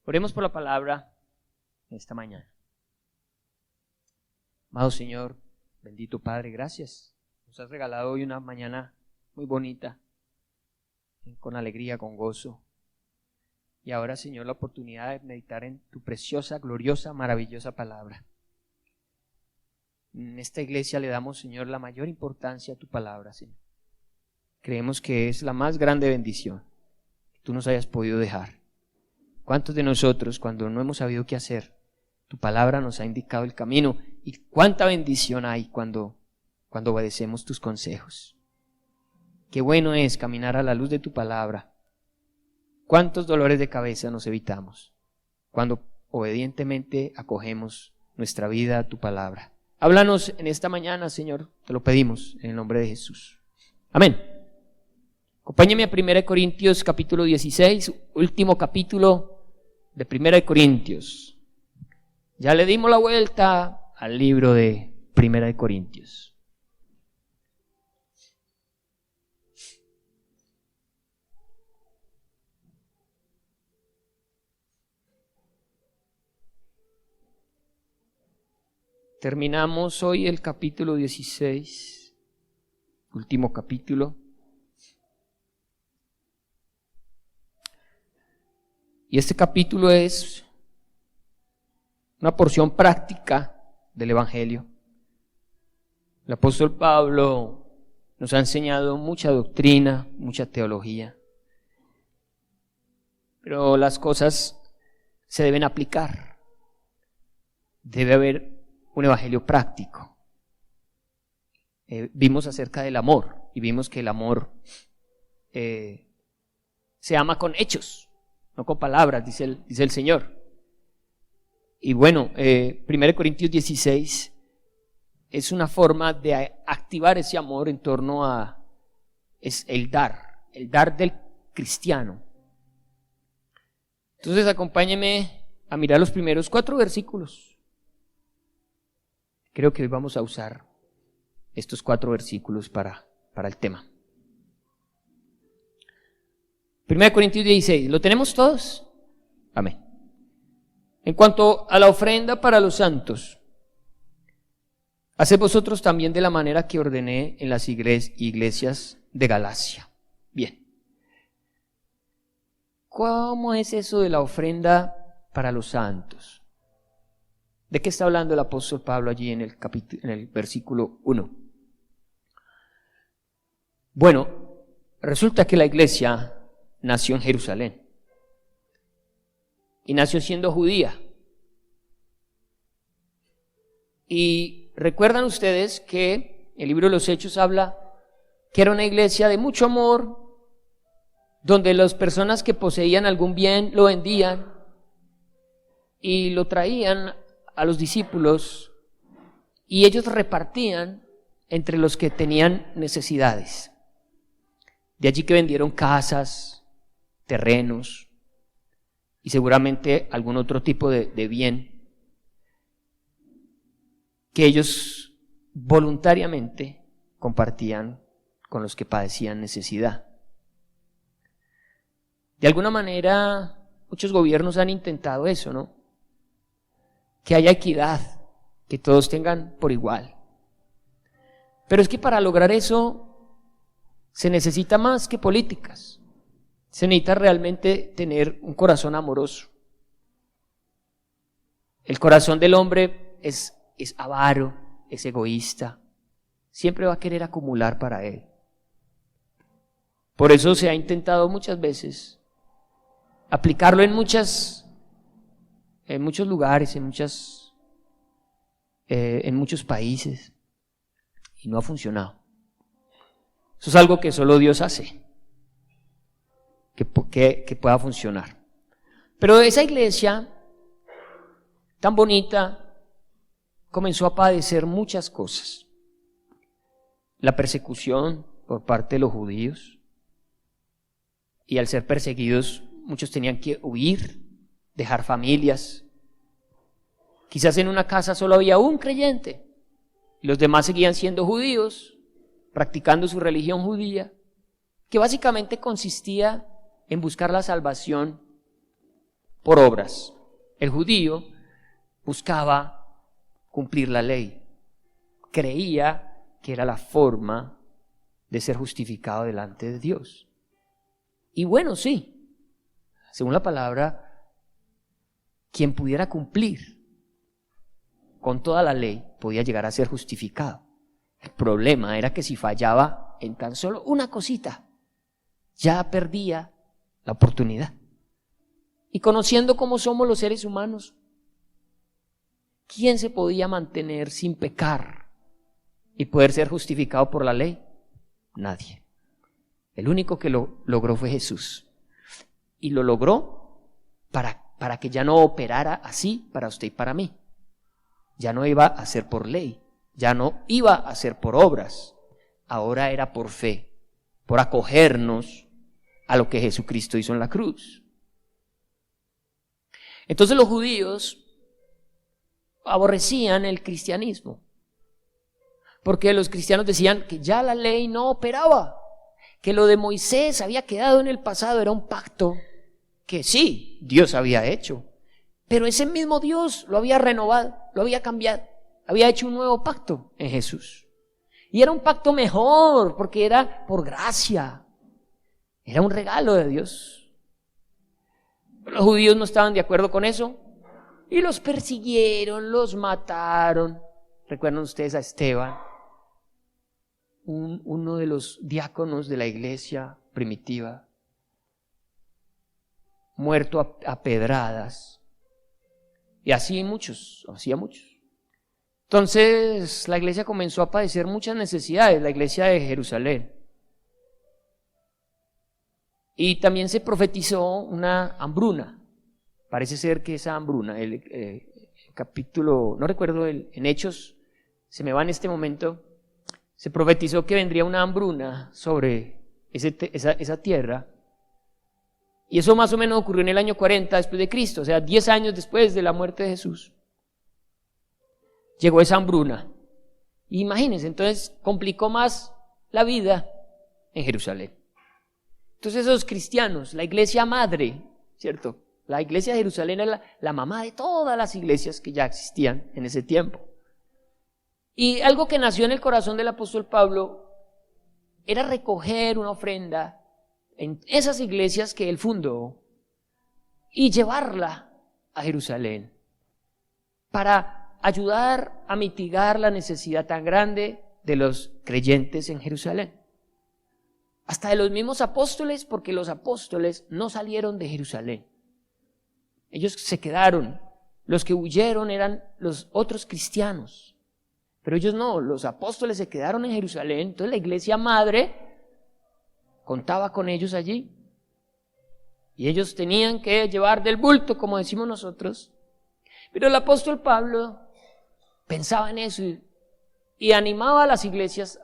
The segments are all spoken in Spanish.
Oremos por la palabra esta mañana. Amado Señor, bendito Padre, gracias. Nos has regalado hoy una mañana muy bonita, con alegría, con gozo. Y ahora, Señor, la oportunidad de meditar en tu preciosa, gloriosa, maravillosa palabra. En esta iglesia le damos, Señor, la mayor importancia a tu palabra, Señor. Creemos que es la más grande bendición que tú nos hayas podido dejar. ¿Cuántos de nosotros, cuando no hemos sabido qué hacer, tu palabra nos ha indicado el camino? Y cuánta bendición hay cuando obedecemos tus consejos. Qué bueno es caminar a la luz de tu palabra. Cuántos dolores de cabeza nos evitamos cuando obedientemente acogemos nuestra vida a tu palabra. Háblanos en esta mañana, Señor, te lo pedimos en el nombre de Jesús. Amén. Acompáñame a 1 Corintios capítulo 16, último capítulo de 1 Corintios. Ya le dimos la vuelta al libro de 1 Corintios. Terminamos hoy el capítulo 16, último capítulo. Y este capítulo es una porción práctica del Evangelio. El apóstol Pablo nos ha enseñado mucha doctrina, mucha teología, pero las cosas se deben aplicar. Debe haber un evangelio práctico. Vimos acerca del amor y vimos que el amor se ama con hechos, no con palabras, dice el Señor. Y bueno, 1 Corintios 16 es una forma de activar ese amor en torno a el dar del cristiano. Entonces acompáñenme a mirar los primeros 4 versículos. Creo que hoy vamos a usar estos 4 versículos para el tema. 1 Corintios 16, ¿lo tenemos todos? Amén. En cuanto a la ofrenda para los santos, haced vosotros también de la manera que ordené en las iglesias de Galacia. Bien. ¿Cómo es eso de la ofrenda para los santos? ¿De qué está hablando el apóstol Pablo allí en el versículo 1? Bueno, resulta que la iglesia nació en Jerusalén y nació siendo judía. Y recuerdan ustedes que el libro de los Hechos habla que era una iglesia de mucho amor, donde las personas que poseían algún bien lo vendían y lo traían a los discípulos y ellos repartían entre los que tenían necesidades. De allí que vendieron casas, terrenos y seguramente algún otro tipo de bien que ellos voluntariamente compartían con los que padecían necesidad. De alguna manera, muchos gobiernos han intentado eso, ¿no? Que haya equidad, que todos tengan por igual. Pero es que para lograr eso se necesita más que políticas. Se necesita realmente tener un corazón amoroso. El corazón del hombre es avaro, es egoísta. Siempre va a querer acumular para él. Por eso se ha intentado muchas veces aplicarlo en muchos lugares, en muchos países, y no ha funcionado. Eso es algo que solo Dios hace, que pueda funcionar. Pero esa iglesia tan bonita comenzó a padecer muchas cosas. La persecución por parte de los judíos, y al ser perseguidos muchos tenían que huir, dejar familias. Quizás en una casa solo había un creyente y los demás seguían siendo judíos, practicando su religión judía, que básicamente consistía en buscar la salvación por obras. El judío buscaba cumplir la ley. Creía que era la forma de ser justificado delante de Dios. Y bueno, sí, según la palabra, quien pudiera cumplir con toda la ley podía llegar a ser justificado. El problema era que si fallaba en tan solo una cosita, ya perdía la oportunidad. Y conociendo cómo somos los seres humanos, ¿quién se podía mantener sin pecar y poder ser justificado por la ley? Nadie. El único que lo logró fue Jesús. Y lo logró para que ya no operara así para usted y para mí. Ya no iba a ser por ley, ya no iba a ser por obras. Ahora era por fe, por acogernos a lo que Jesucristo hizo en la cruz. Entonces los judíos aborrecían el cristianismo, porque los cristianos decían que ya la ley no operaba, que lo de Moisés había quedado en el pasado, era un pacto que sí, Dios había hecho, pero ese mismo Dios lo había renovado, lo había cambiado, había hecho un nuevo pacto en Jesús. Y era un pacto mejor, porque era por gracia, era un regalo de Dios. Los judíos no estaban de acuerdo con eso y los persiguieron, los mataron. ¿Recuerdan ustedes a Esteban? Uno de los diáconos de la iglesia primitiva, muerto a pedradas. Y así muchos. Entonces la iglesia comenzó a padecer muchas necesidades, la iglesia de Jerusalén. Y también se profetizó una hambruna. Parece ser que esa hambruna, el capítulo, no recuerdo, en Hechos, se me va en este momento, se profetizó que vendría una hambruna sobre esa tierra. Y eso más o menos ocurrió en el año 40 después de Cristo, o sea, 10 años después de la muerte de Jesús. Llegó esa hambruna. Y imagínense, entonces complicó más la vida en Jerusalén. Entonces esos cristianos, la iglesia madre, ¿cierto? La iglesia de Jerusalén era la mamá de todas las iglesias que ya existían en ese tiempo. Y algo que nació en el corazón del apóstol Pablo era recoger una ofrenda en esas iglesias que él fundó y llevarla a Jerusalén para ayudar a mitigar la necesidad tan grande de los creyentes en Jerusalén. Hasta de los mismos apóstoles, porque los apóstoles no salieron de Jerusalén. Ellos se quedaron. Los que huyeron eran los otros cristianos. Pero ellos no, los apóstoles se quedaron en Jerusalén. Entonces la iglesia madre contaba con ellos allí. Y ellos tenían que llevar del bulto, como decimos nosotros. Pero el apóstol Pablo pensaba en eso y animaba a las iglesias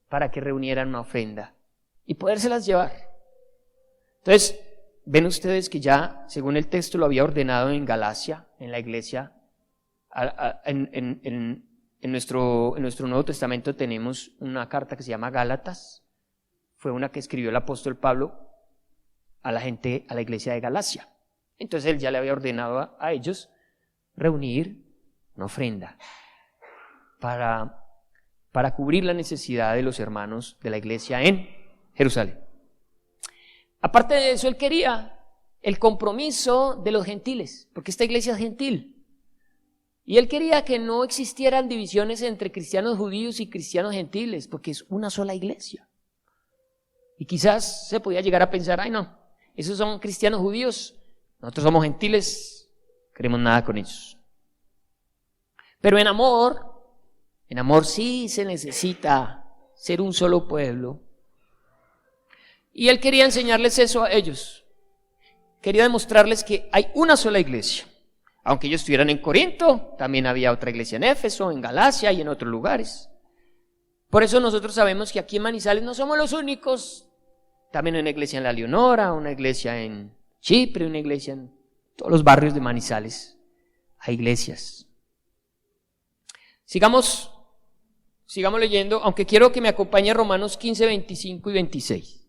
para que reunieran una ofrenda y podérselas llevar. Entonces, ven ustedes que ya, según el texto, lo había ordenado en Galacia, en la iglesia. En nuestro Nuevo Testamento tenemos una carta que se llama Gálatas. Fue una que escribió el apóstol Pablo a la gente, a la iglesia de Galacia. Entonces él ya le había ordenado a ellos reunir una ofrenda para cubrir la necesidad de los hermanos de la iglesia en Jerusalén. Aparte de eso, él quería el compromiso de los gentiles, porque esta iglesia es gentil. Y él quería que no existieran divisiones entre cristianos judíos y cristianos gentiles, porque es una sola iglesia. Y quizás se podía llegar a pensar, ay no, esos son cristianos judíos, nosotros somos gentiles, no queremos nada con ellos. Pero en amor sí se necesita ser un solo pueblo. Y él quería enseñarles eso a ellos. Quería demostrarles que hay una sola iglesia. Aunque ellos estuvieran en Corinto, también había otra iglesia en Éfeso, en Galacia y en otros lugares. Por eso nosotros sabemos que aquí en Manizales no somos los únicos. También hay una iglesia en La Leonora, una iglesia en Chipre, una iglesia en todos los barrios de Manizales. Hay iglesias. Sigamos leyendo, aunque quiero que me acompañe Romanos 15, 25 y 26.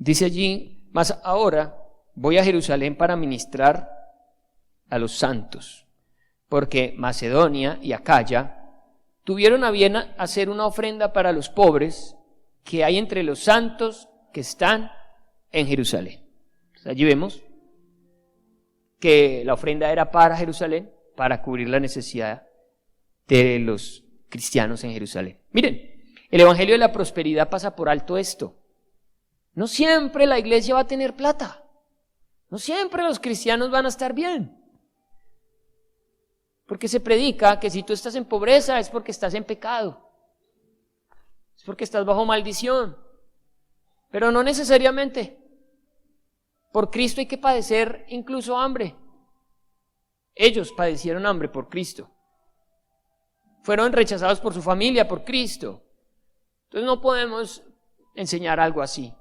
Dice allí: mas ahora voy a Jerusalén para ministrar a los santos, porque Macedonia y Acaya tuvieron a bien hacer una ofrenda para los pobres que hay entre los santos que están en Jerusalén. Entonces, allí vemos que la ofrenda era para Jerusalén, para cubrir la necesidad de los cristianos en Jerusalén. Miren, el evangelio de la prosperidad pasa por alto esto. No siempre la iglesia va a tener plata. No siempre los cristianos van a estar bien. Porque se predica que si tú estás en pobreza es porque estás en pecado. Es porque estás bajo maldición. Pero no necesariamente. Por Cristo hay que padecer incluso hambre. Ellos padecieron hambre por Cristo. Fueron rechazados por su familia, por Cristo. Entonces no podemos enseñar algo así.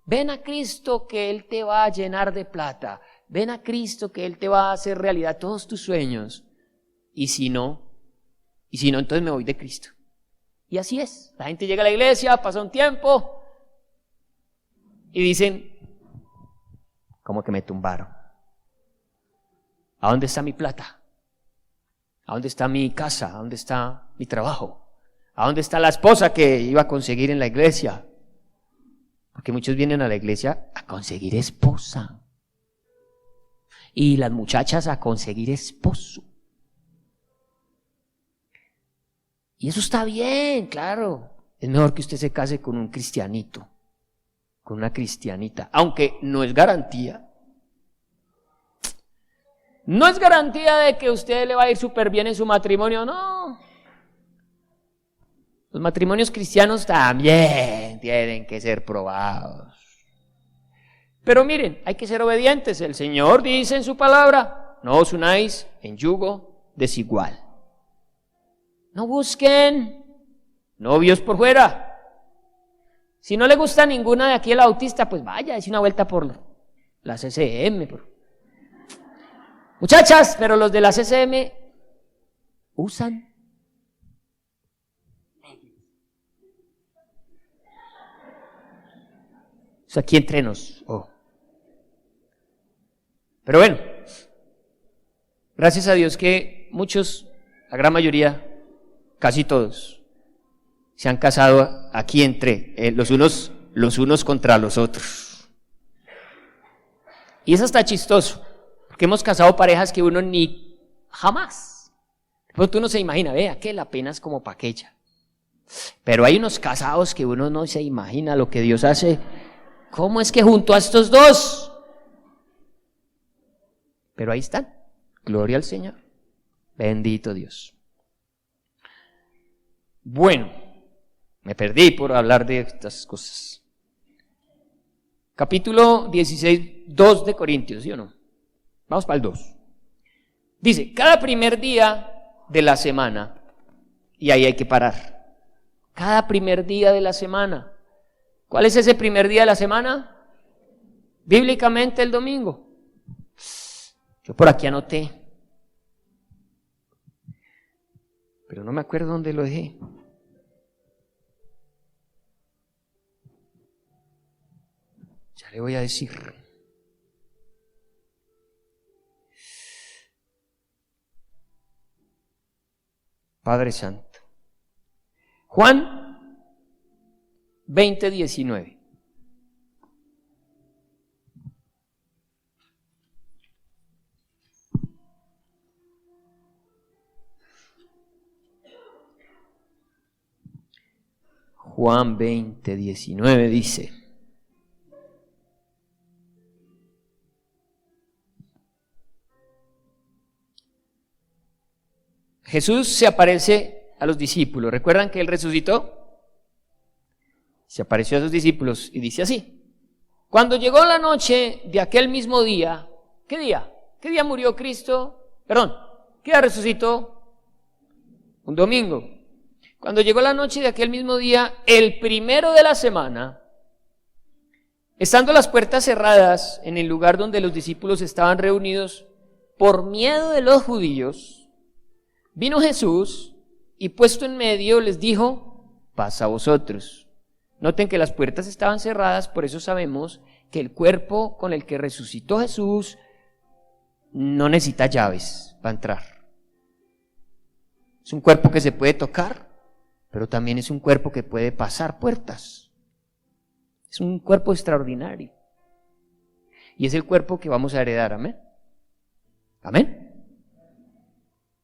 Ven a Cristo que Él te va a llenar de plata. Ven a Cristo que Él te va a hacer realidad todos tus sueños. Y si no, entonces me voy de Cristo. Y así es. La gente llega a la iglesia, pasa un tiempo y dicen, como que me tumbaron. ¿A dónde está mi plata? ¿A dónde está mi casa? ¿A dónde está mi trabajo? ¿A dónde está la esposa que iba a conseguir en la iglesia? Porque muchos vienen a la iglesia a conseguir esposa. Y las muchachas a conseguir esposo. Y eso está bien, claro. Es mejor que usted se case con un cristianito, con una cristianita, aunque no es garantía. No es garantía de que a usted le va a ir súper bien en su matrimonio, no. Los matrimonios cristianos también tienen que ser probados. Pero miren, hay que ser obedientes. El Señor dice en su palabra, no os unáis en yugo desigual. No busquen novios por fuera. Si no le gusta ninguna de aquí el autista, pues vaya, dése una vuelta por la CCM. Muchachas, pero los de la CCM usan. O sea, aquí entre nos. Oh. Pero bueno, gracias a Dios que muchos, la gran mayoría, casi todos, se han casado aquí entre los unos contra los otros. Y eso está chistoso, porque hemos casado parejas que uno ni jamás. Pero tú no se imagina, vea que la pena es como pa' aquella. Pero hay unos casados que uno no se imagina lo que Dios hace. ¿Cómo es que junto a estos dos? Pero ahí están. Gloria al Señor. Bendito Dios. Bueno, me perdí por hablar de estas cosas. Capítulo 16, 2 de Corintios, ¿sí o no? Vamos para el 2. Dice, cada primer día de la semana, y ahí hay que parar. Cada primer día de la semana. ¿Cuál es ese primer día de la semana? Bíblicamente el domingo. Yo por aquí anoté, pero no me acuerdo dónde lo dejé. Ya le voy a decir. Padre Santo. Juan 20:19. Juan 20:19 dice: Jesús se aparece a los discípulos. ¿Recuerdan que Él resucitó? Se apareció a sus discípulos y dice así: cuando llegó la noche de aquel mismo día, ¿qué día? ¿Qué día murió Cristo? Perdón, ¿qué día resucitó? Un domingo. Cuando llegó la noche de aquel mismo día, el primero de la semana, estando las puertas cerradas en el lugar donde los discípulos estaban reunidos, por miedo de los judíos, vino Jesús y puesto en medio les dijo: paz a vosotros. Noten que las puertas estaban cerradas, por eso sabemos que el cuerpo con el que resucitó Jesús no necesita llaves para entrar. Es un cuerpo que se puede tocar, pero también es un cuerpo que puede pasar puertas. Es un cuerpo extraordinario. Y es el cuerpo que vamos a heredar, ¿amén? ¿Amén?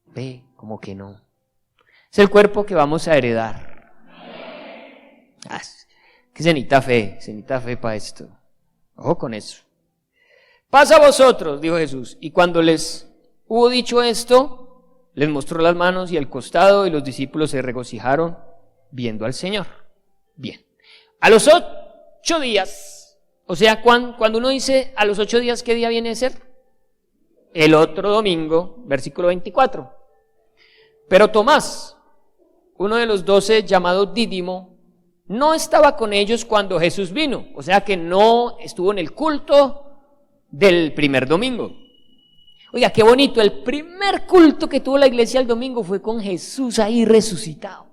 Ve, como que no. Es el cuerpo que vamos a heredar. Que se necesita fe para esto. Ojo con eso. Pasa a vosotros, dijo Jesús. Y cuando les hubo dicho esto, les mostró las manos y el costado, y los discípulos se regocijaron viendo al Señor. Bien. A los 8 días, o sea, cuando uno dice a los 8 días, ¿qué día viene a ser? El otro domingo, versículo 24. Pero Tomás, uno de los 12, llamado Dídimo, no estaba con ellos cuando Jesús vino, o sea que no estuvo en el culto del primer domingo. Oiga, qué bonito, el primer culto que tuvo la iglesia el domingo fue con Jesús ahí resucitado.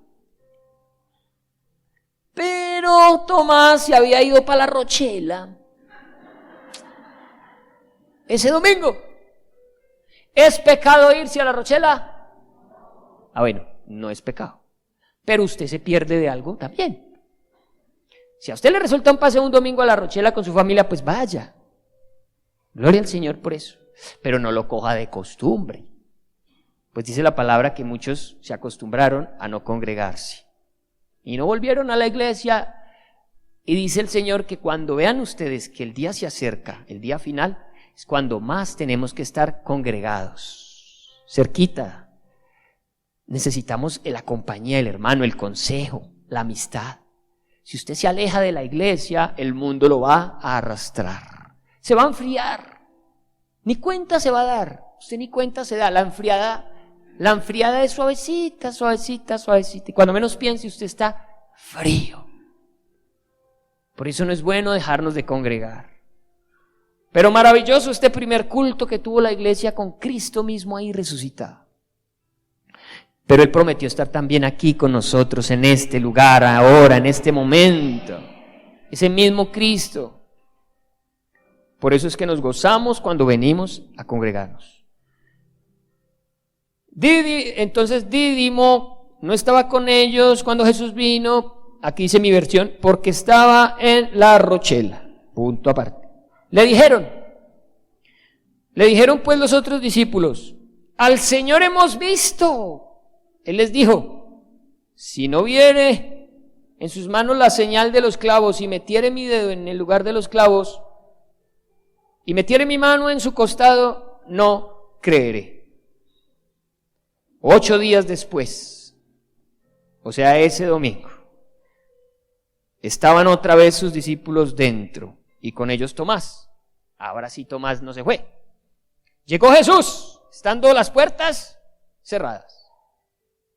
Pero Tomás se había ido para la Rochela ese domingo. ¿Es pecado irse a la Rochela? Bueno, no es pecado. Pero usted se pierde de algo también. Si a usted le resulta un paseo un domingo a la Rochela con su familia, pues vaya. Gloria al Señor por eso. Pero no lo coja de costumbre. Pues dice la palabra que muchos se acostumbraron a no congregarse. Y no volvieron a la iglesia. Y dice el Señor que cuando vean ustedes que el día se acerca, el día final, es cuando más tenemos que estar congregados, cerquita. Necesitamos la compañía del hermano, el consejo, la amistad. Si usted se aleja de la iglesia, el mundo lo va a arrastrar. Se va a enfriar. Ni cuenta se va a dar. Usted ni cuenta se da. La enfriada es suavecita, suavecita, suavecita. Y cuando menos piense, usted está frío. Por eso no es bueno dejarnos de congregar. Pero maravilloso este primer culto que tuvo la iglesia con Cristo mismo ahí resucitado. Pero Él prometió estar también aquí con nosotros en este lugar, ahora, en este momento. Ese mismo Cristo. Por eso es que nos gozamos cuando venimos a congregarnos. Entonces Dídimo no estaba con ellos cuando Jesús vino. Aquí dice mi versión, porque estaba en la Rochela. Punto aparte. Le dijeron pues los otros discípulos, al Señor hemos visto. Él les dijo, si no viere en sus manos la señal de los clavos y metiere mi dedo en el lugar de los clavos y metiere mi mano en su costado, no creeré. 8 días después, o sea, ese domingo, estaban otra vez sus discípulos dentro y con ellos Tomás. Ahora sí Tomás no se fue. Llegó Jesús, estando las puertas cerradas.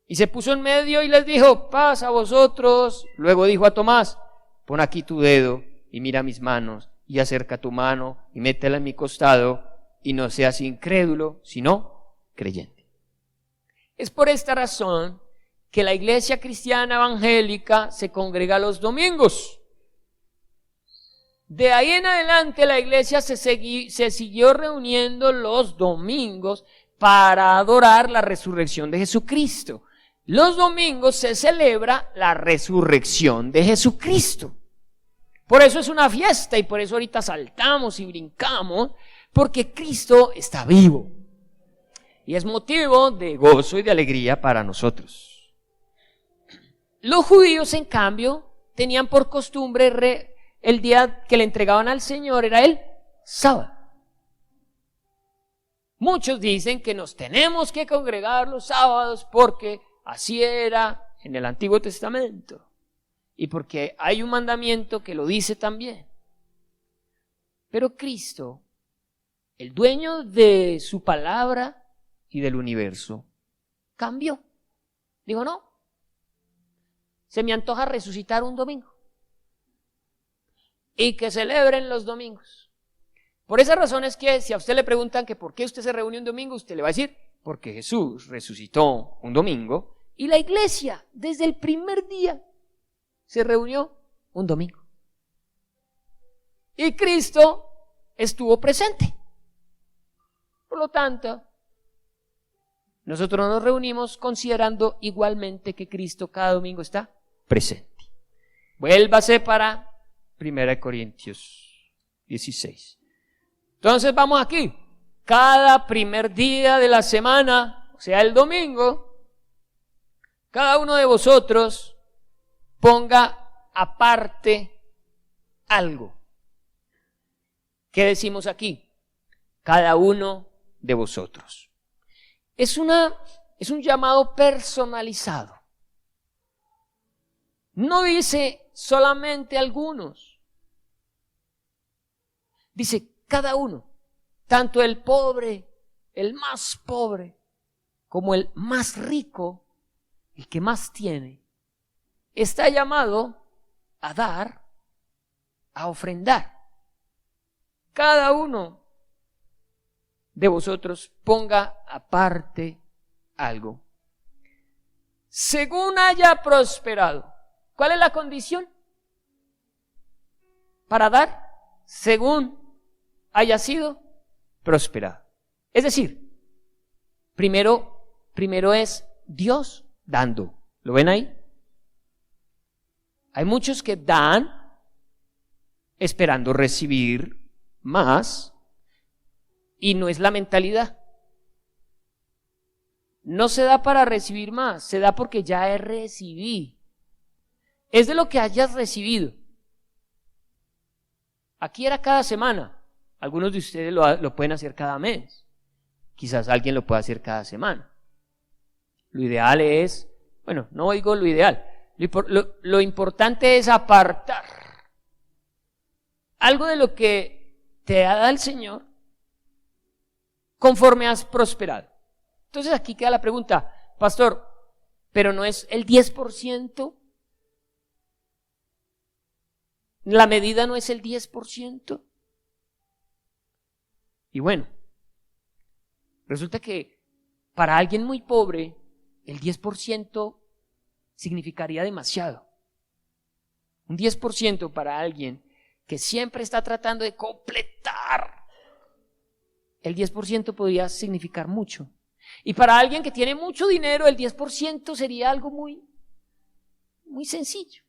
Y se puso en medio y les dijo, paz a vosotros. Luego dijo a Tomás, pon aquí tu dedo y mira mis manos, y acerca tu mano y métela en mi costado, y no seas incrédulo, sino creyente. Es por esta razón que la iglesia cristiana evangélica se congrega los domingos. De ahí en adelante la iglesia se siguió reuniendo los domingos para adorar la resurrección de Jesucristo. Los domingos se celebra la resurrección de Jesucristo. Por eso es una fiesta y por eso ahorita saltamos y brincamos, porque Cristo está vivo. Y es motivo de gozo y de alegría para nosotros. Los judíos, en cambio, tenían por costumbre el día que le entregaban al Señor era el sábado. Muchos dicen que nos tenemos que congregar los sábados porque así era en el Antiguo Testamento y porque hay un mandamiento que lo dice también. Pero Cristo, el dueño de su palabra y del universo, cambió. Dijo, no, se me antoja resucitar un domingo y que celebren los domingos. Por esa razón es que si a usted le preguntan que por qué usted se reúne un domingo, usted le va a decir, porque Jesús resucitó un domingo y la iglesia desde el primer día se reunió un domingo. Y Cristo estuvo presente. Por lo tanto, nosotros nos reunimos considerando igualmente que Cristo cada domingo está presente. Vuélvase para 1 Corintios 16. Entonces vamos aquí. Cada primer día de la semana, o sea, el domingo, cada uno de vosotros ponga aparte algo. ¿Qué decimos aquí? Cada uno de vosotros. Es un llamado personalizado. No dice solamente algunos. Dice cada uno. Tanto el pobre, el más pobre, como el más rico, el que más tiene, está llamado a dar, a ofrendar. Cada uno de vosotros ponga aparte algo, según haya prosperado. ¿Cuál es la condición para dar? Según haya sido prosperado. Es decir, primero es Dios dando. ¿Lo ven ahí? Hay muchos que dan esperando recibir más, y no es la mentalidad. No se da para recibir más, se da porque ya recibí. Es de lo que hayas recibido. Aquí era cada semana. Algunos de ustedes lo pueden hacer cada mes. Quizás alguien lo pueda hacer cada semana. Lo ideal es, bueno, no digo lo ideal. Lo importante es apartar algo de lo que te da el Señor conforme has prosperado. Entonces aquí queda la pregunta, pastor, ¿pero no es el 10%? ¿La medida no es el 10%? Y bueno, resulta que para alguien muy pobre, el 10% significaría demasiado. Un 10% para alguien que siempre está tratando de completar, el 10% podría significar mucho. Y para alguien que tiene mucho dinero, el 10% sería algo muy, muy sencillo.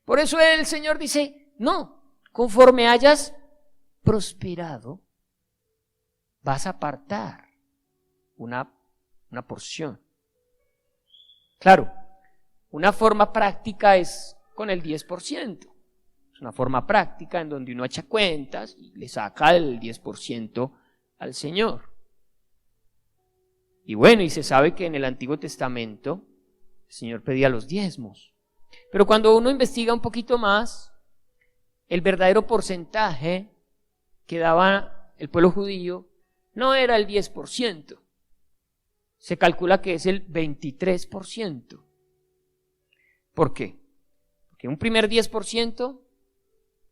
Por eso el Señor dice, no, conforme hayas prosperado, vas a apartar una porción. Claro, una forma práctica es con el 10%. Es una forma práctica en donde uno echa cuentas y le saca el 10% al Señor. Y bueno, y se sabe que en el Antiguo Testamento el Señor pedía los diezmos. Pero cuando uno investiga un poquito más, el verdadero porcentaje que daba el pueblo judío no era el 10%. Se calcula que es el 23%. ¿Por qué? Porque un primer 10%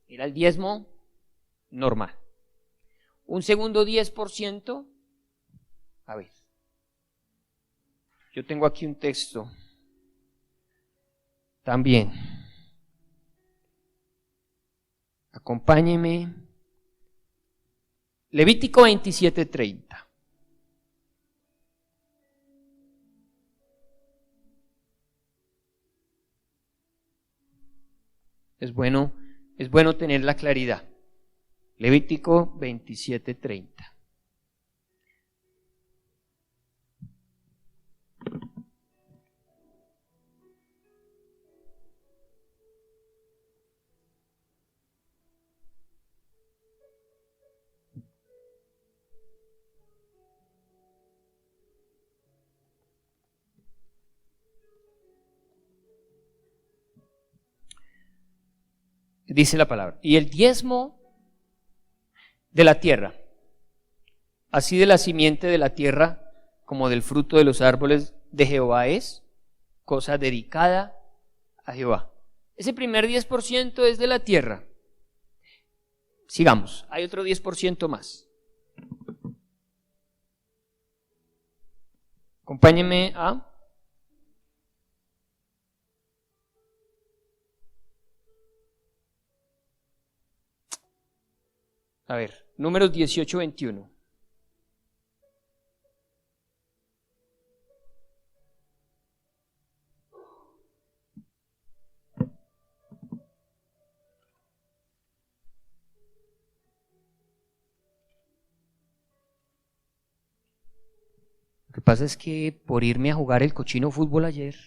era el diezmo normal. Un segundo 10%, a ver, yo tengo aquí un texto también. Acompáñeme. Levítico 27:30. Es bueno tener la claridad. Levítico 27:30. Dice la palabra, y el diezmo de la tierra, así de la simiente de la tierra como del fruto de los árboles de Jehová es cosa dedicada a Jehová. Ese primer 10% es de la tierra. Sigamos, hay otro 10% más. Acompáñenme a A ver, Números 18, 21. Lo que pasa es que por irme a jugar el cochino fútbol ayer,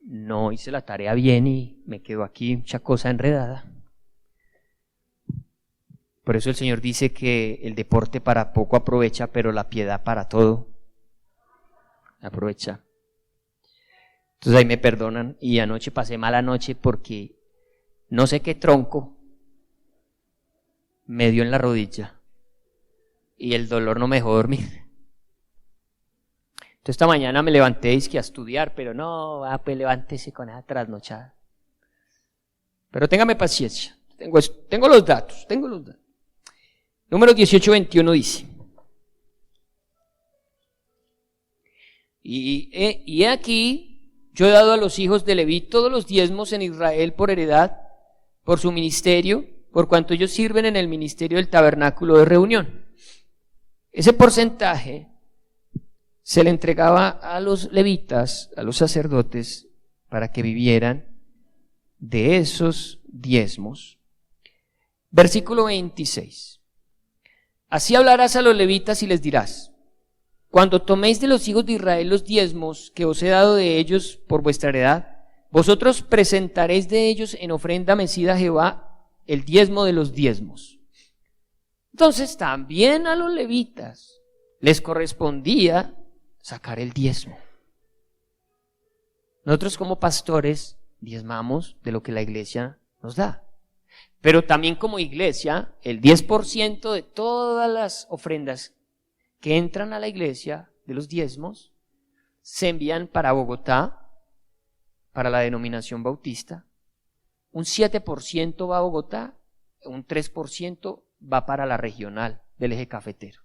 no hice la tarea bien y me quedó aquí mucha cosa enredada. Por eso el Señor dice que el deporte para poco aprovecha, pero la piedad para todo aprovecha. Entonces ahí me perdonan, y anoche pasé mala noche porque no sé qué tronco me dio en la rodilla y el dolor no me dejó dormir. Entonces esta mañana me levanté a estudiar, pero no, pues levántese con esa trasnochada. Pero téngame paciencia, tengo los datos. Número 18, 21 dice: y he aquí, yo he dado a los hijos de Leví todos los diezmos en Israel por heredad, por su ministerio, por cuanto ellos sirven en el ministerio del tabernáculo de reunión. Ese porcentaje se le entregaba a los levitas, a los sacerdotes, para que vivieran de esos diezmos. Versículo 26. Así hablarás a los levitas y les dirás: cuando toméis de los hijos de Israel los diezmos que os he dado de ellos por vuestra heredad, vosotros presentaréis de ellos en ofrenda mecida a Jehová el diezmo de los diezmos. Entonces también a los levitas les correspondía sacar el diezmo. Nosotros como pastores diezmamos de lo que la iglesia nos da, pero también como iglesia el 10% de todas las ofrendas que entran a la iglesia de los diezmos se envían para Bogotá, para la denominación bautista, un 7% va a Bogotá, un 3% va para la regional del eje cafetero.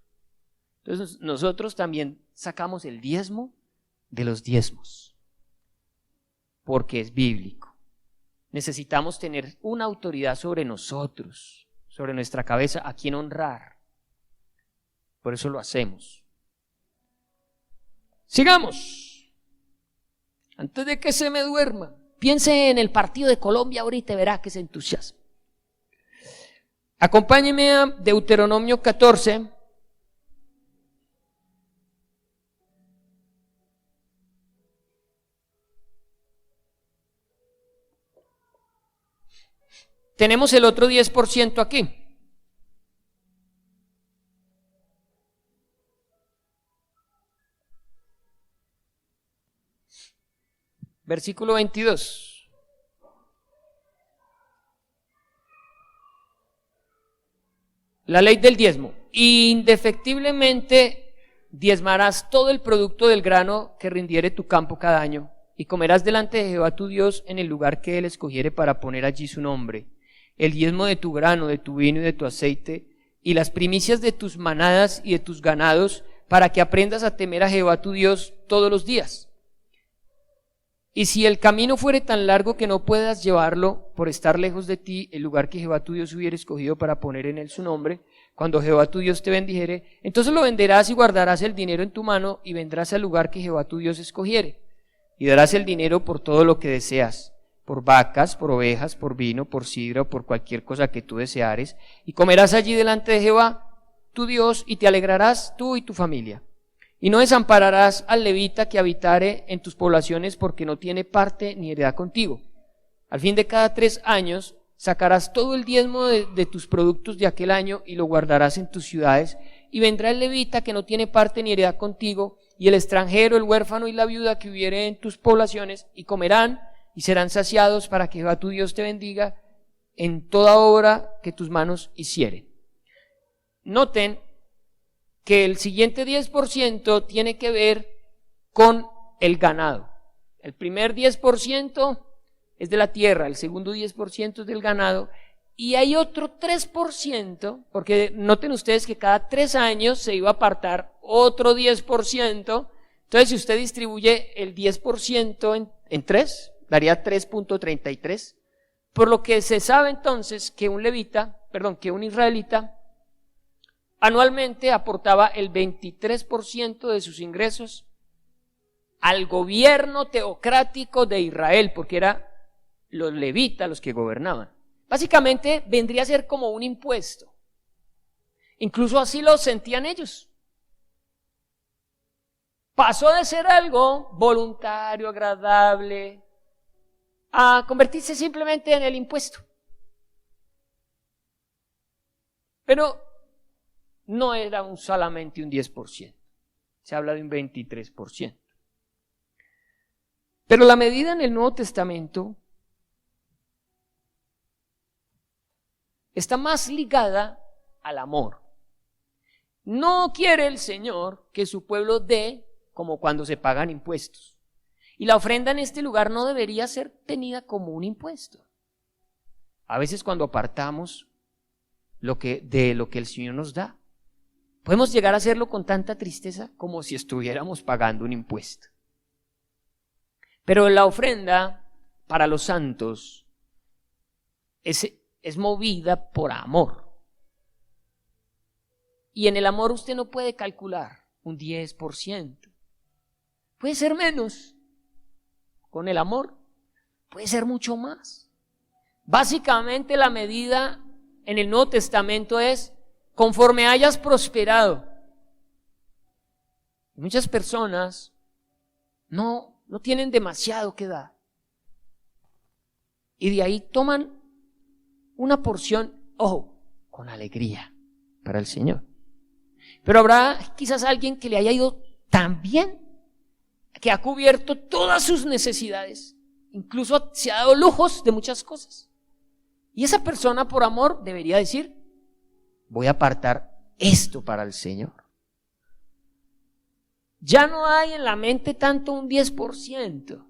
Entonces nosotros también sacamos el diezmo de los diezmos, porque es bíblico. Necesitamos tener una autoridad sobre nosotros, sobre nuestra cabeza, a quien honrar. Por eso lo hacemos. Sigamos. Antes de que se me duerma, piense en el partido de Colombia ahorita y verá que se entusiasma. Acompáñeme a Deuteronomio 14. Tenemos el otro 10% aquí. Versículo 22. La ley del diezmo. Indefectiblemente diezmarás todo el producto del grano que rindiere tu campo cada año, y comerás delante de Jehová tu Dios en el lugar que él escogiere para poner allí su nombre. El diezmo de tu grano, de tu vino y de tu aceite, y las primicias de tus manadas y de tus ganados, para que aprendas a temer a Jehová tu Dios todos los días. Y si el camino fuere tan largo que no puedas llevarlo por estar lejos de ti, el lugar que Jehová tu Dios hubiera escogido para poner en él su nombre, cuando Jehová tu Dios te bendijere, entonces lo venderás y guardarás el dinero en tu mano y vendrás al lugar que Jehová tu Dios escogiere. Y darás el dinero por todo lo que deseas, por vacas, por ovejas, por vino, por sidra o por cualquier cosa que tú deseares, y comerás allí delante de Jehová tu Dios y te alegrarás tú y tu familia. Y no desampararás al levita que habitare en tus poblaciones, porque no tiene parte ni heredad contigo. Al fin de cada 3 años sacarás todo el diezmo de tus productos de aquel año y lo guardarás en tus ciudades, y vendrá el levita que no tiene parte ni heredad contigo, y el extranjero, el huérfano y la viuda que hubiere en tus poblaciones, y comerán y serán saciados, para que Jehová tu Dios te bendiga en toda obra que tus manos hicieren. Noten que el siguiente 10% tiene que ver con el ganado. El primer 10% es de la tierra, el segundo 10% es del ganado, y hay otro 3%, porque noten ustedes que cada 3 años se iba a apartar otro 10%, entonces si usted distribuye el 10% en 3, daría 3.33, por lo que se sabe entonces que un levita que un israelita anualmente aportaba el 23% de sus ingresos al gobierno teocrático de Israel, porque eran los levitas los que gobernaban. Básicamente vendría a ser como un impuesto. Incluso así lo sentían ellos. Pasó de ser algo voluntario, agradable, a convertirse simplemente en el impuesto. Pero no era solamente un 10%, se habla de un 23%. Pero la medida en el Nuevo Testamento está más ligada al amor. No quiere el Señor que su pueblo dé como cuando se pagan impuestos. Y la ofrenda en este lugar no debería ser tenida como un impuesto. A veces cuando apartamos de lo que el Señor nos da, podemos llegar a hacerlo con tanta tristeza como si estuviéramos pagando un impuesto. Pero la ofrenda para los santos es movida por amor. Y en el amor usted no puede calcular un 10%. Puede ser menos. Con el amor puede ser mucho más. Básicamente la medida en el Nuevo Testamento es conforme hayas prosperado. Muchas personas no tienen demasiado que dar. Y de ahí toman una porción, ojo, con alegría para el Señor. Pero habrá quizás alguien que le haya ido tan bien, que ha cubierto todas sus necesidades, incluso se ha dado lujos de muchas cosas. Y esa persona por amor debería decir, voy a apartar esto para el Señor. Ya no hay en la mente tanto un 10%.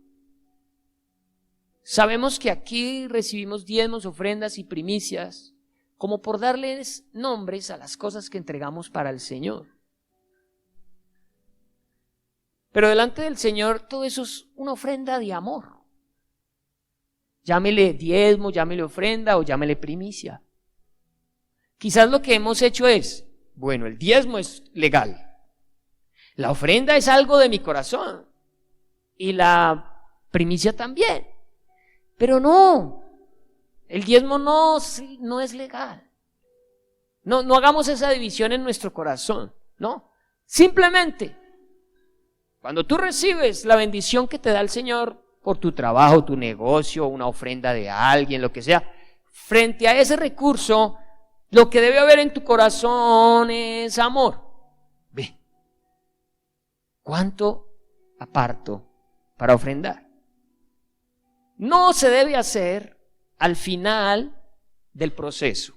Sabemos que aquí recibimos diezmos, ofrendas y primicias, como por darles nombres a las cosas que entregamos para el Señor. Pero delante del Señor todo eso es una ofrenda de amor. Llámele diezmo, llámele ofrenda o llámele primicia. Quizás lo que hemos hecho es, bueno, el diezmo es legal. La ofrenda es algo de mi corazón. Y la primicia también. Pero no, el diezmo no es legal. No hagamos esa división en nuestro corazón, no. Simplemente, cuando tú recibes la bendición que te da el Señor por tu trabajo, tu negocio, una ofrenda de alguien, lo que sea, frente a ese recurso, lo que debe haber en tu corazón es amor. Ve, ¿cuánto aparto para ofrendar? No se debe hacer al final del proceso,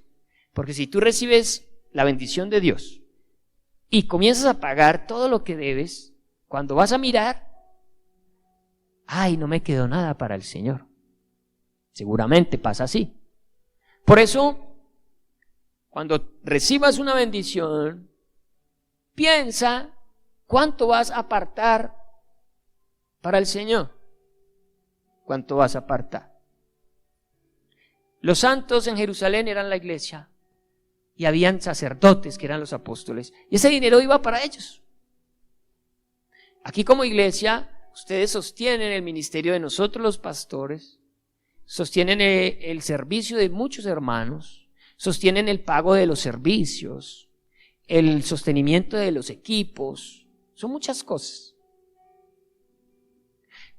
porque si tú recibes la bendición de Dios y comienzas a pagar todo lo que debes, cuando vas a mirar, ay, no me quedó nada para el Señor. Seguramente pasa así. Por eso, cuando recibas una bendición, piensa cuánto vas a apartar para el Señor. ¿Cuánto vas a apartar? Los santos en Jerusalén eran la iglesia y habían sacerdotes que eran los apóstoles y ese dinero iba para ellos. Aquí como iglesia, ustedes sostienen el ministerio de nosotros los pastores, sostienen el servicio de muchos hermanos, sostienen el pago de los servicios, el sostenimiento de los equipos, son muchas cosas.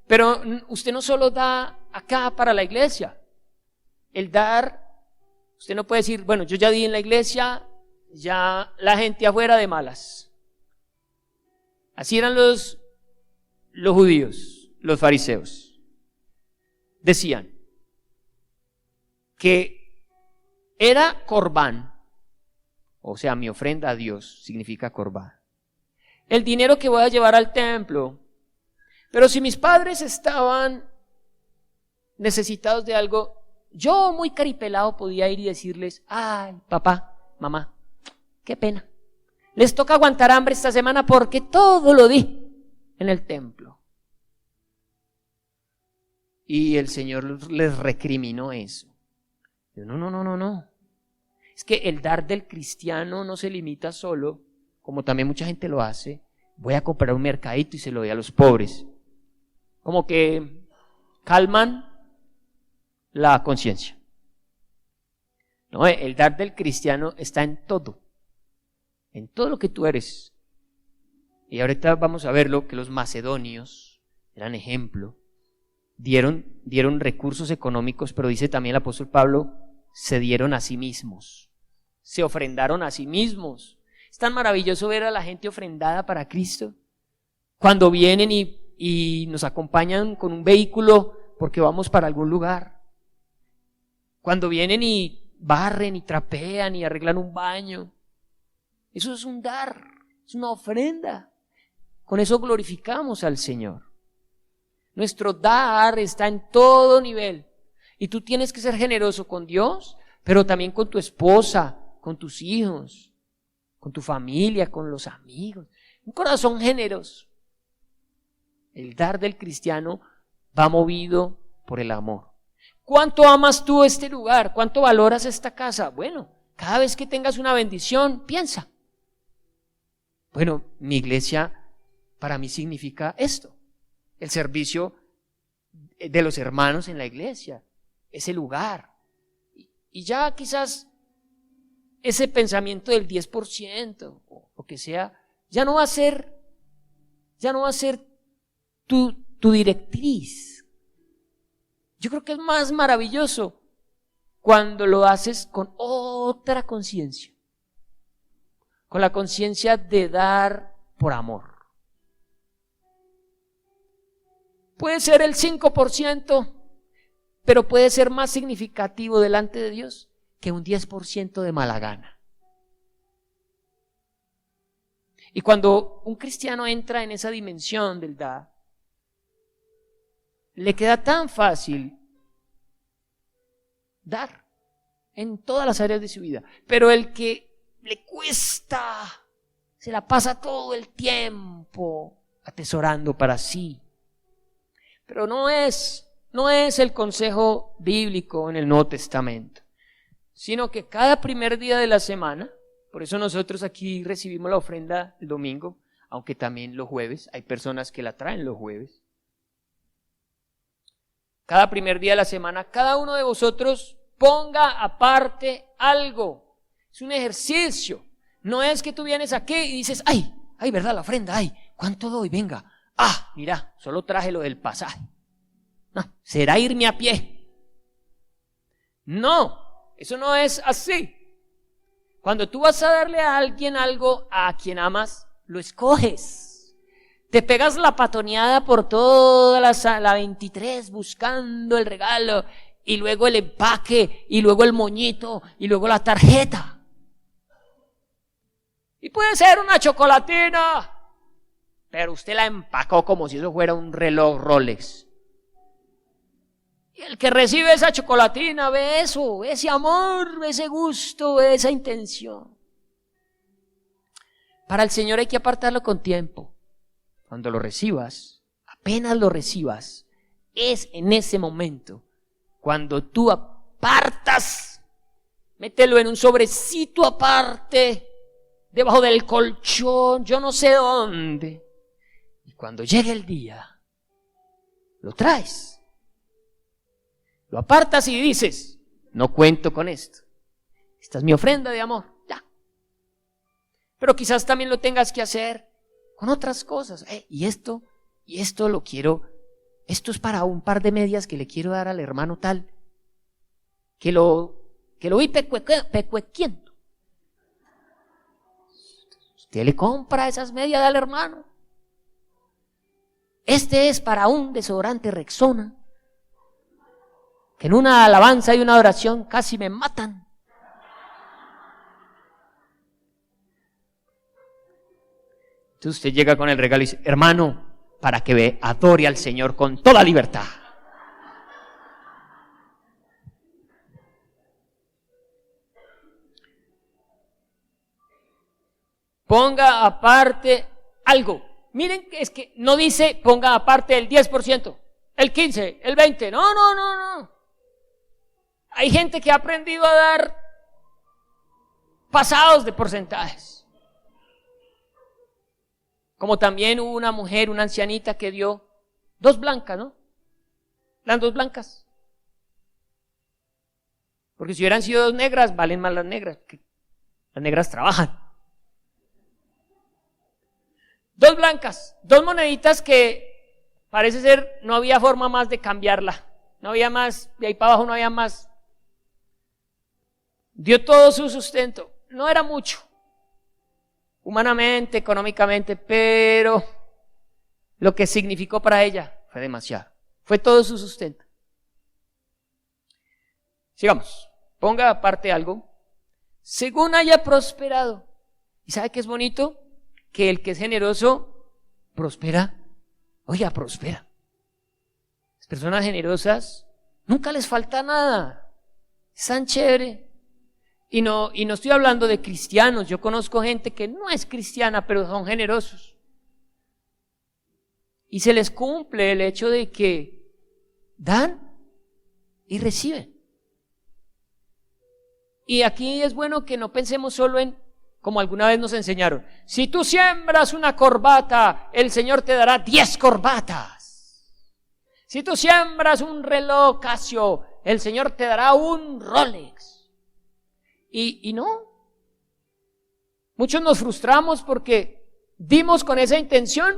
Pero usted no solo da acá para la iglesia. El dar, usted no puede decir, bueno, yo ya di en la iglesia, ya la gente afuera de malas. Así eran los judíos, los fariseos. Decían que era corbán, o sea, mi ofrenda a Dios significa corbán. El dinero que voy a llevar al templo. Pero si mis padres estaban necesitados de algo, yo muy caripelado podía ir y decirles, ay, papá, mamá, qué pena. Les toca aguantar hambre esta semana porque todo lo di en el templo. Y el Señor les recriminó eso. No. Es que el dar del cristiano no se limita solo, como también mucha gente lo hace, voy a comprar un mercadito y se lo doy a los pobres. Como que calman la conciencia. No, el dar del cristiano está en todo lo que tú eres. Y ahorita vamos a ver lo que los macedonios eran ejemplo. Dieron recursos económicos, pero dice también el apóstol Pablo, se dieron a sí mismos, se ofrendaron a sí mismos. Es tan maravilloso ver a la gente ofrendada para Cristo, cuando vienen y nos acompañan con un vehículo porque vamos para algún lugar, cuando vienen y barren y trapean y arreglan un baño. Eso es un dar, es una ofrenda. Con eso glorificamos al Señor. Nuestro dar está en todo nivel. Y tú tienes que ser generoso con Dios, pero también con tu esposa, con tus hijos, con tu familia, con los amigos. Un corazón generoso. El dar del cristiano va movido por el amor. ¿Cuánto amas tú este lugar? ¿Cuánto valoras esta casa? Bueno, cada vez que tengas una bendición, piensa. Bueno, mi iglesia para mí significa esto. El servicio de los hermanos en la iglesia, ese lugar. Y ya quizás ese pensamiento del 10% o lo que sea, ya no va a ser tu directriz. Yo creo que es más maravilloso cuando lo haces con otra conciencia, con la conciencia de dar por amor. Puede ser el 5%, pero puede ser más significativo delante de Dios que un 10% de mala gana. Y cuando un cristiano entra en esa dimensión del dar, le queda tan fácil dar en todas las áreas de su vida. Pero el que le cuesta, se la pasa todo el tiempo atesorando para sí. Pero no es el consejo bíblico en el Nuevo Testamento, sino que cada primer día de la semana, por eso nosotros aquí recibimos la ofrenda el domingo, aunque también los jueves, hay personas que la traen los jueves. Cada primer día de la semana, cada uno de vosotros ponga aparte algo. Es un ejercicio. No es que tú vienes aquí y dices, ay, verdad, la ofrenda, ay, ¿cuánto doy? Venga. Ah, mira, solo traje lo del pasaje. No, será irme a pie. No, eso no es así. Cuando tú vas a darle a alguien algo a quien amas, lo escoges. Te pegas la patoneada por toda la 23 buscando el regalo, y luego el empaque, y luego el moñito, y luego la tarjeta. Y puede ser una chocolatina, pero usted la empacó como si eso fuera un reloj Rolex. Y el que recibe esa chocolatina ve eso, ve ese amor, ve ese gusto, ve esa intención. Para el Señor hay que apartarlo con tiempo. Cuando lo recibas, apenas lo recibas, es en ese momento cuando tú apartas, mételo en un sobrecito aparte, debajo del colchón, yo no sé dónde. Y cuando llegue el día, lo traes, lo apartas y dices, no cuento con esto. Esta es mi ofrenda de amor, ya. Pero quizás también lo tengas que hacer con otras cosas. Y esto lo quiero, esto es para un par de medias que le quiero dar al hermano tal, que lo vi pecuequiendo. Usted le compra esas medias al hermano. Este es para un desodorante Rexona, que en una alabanza y una oración casi me matan. Entonces usted llega con el regalo y dice, hermano, para que adore al Señor con toda libertad. Ponga aparte algo. Miren, es que no dice ponga aparte el 10%, el 15%, el 20%. No. Hay gente que ha aprendido a dar pasados de porcentajes. Como también hubo una mujer, una ancianita que dio 2 blancas, ¿no? Las 2 blancas. Porque si hubieran sido 2 negras, valen más las negras. Las negras trabajan. 2 blancas, 2 moneditas que parece ser no había forma más de cambiarla. No había más, de ahí para abajo no había más. Dio todo su sustento. No era mucho, humanamente, económicamente, pero lo que significó para ella fue demasiado. Fue todo su sustento. Sigamos. Ponga aparte algo. Según haya prosperado. ¿Y sabe qué es bonito? Que el que es generoso prospera. Oiga, prospera. Las personas generosas nunca les falta nada. Es tan chévere. Y no estoy hablando de cristianos. Yo conozco gente que no es cristiana, pero son generosos. Y se les cumple el hecho de que dan y reciben. Y aquí es bueno que no pensemos solo en, como alguna vez nos enseñaron, si tú siembras una corbata, el Señor te dará 10 corbatas. Si tú siembras un reloj Casio, el Señor te dará un Rolex. Y no. Muchos nos frustramos porque dimos con esa intención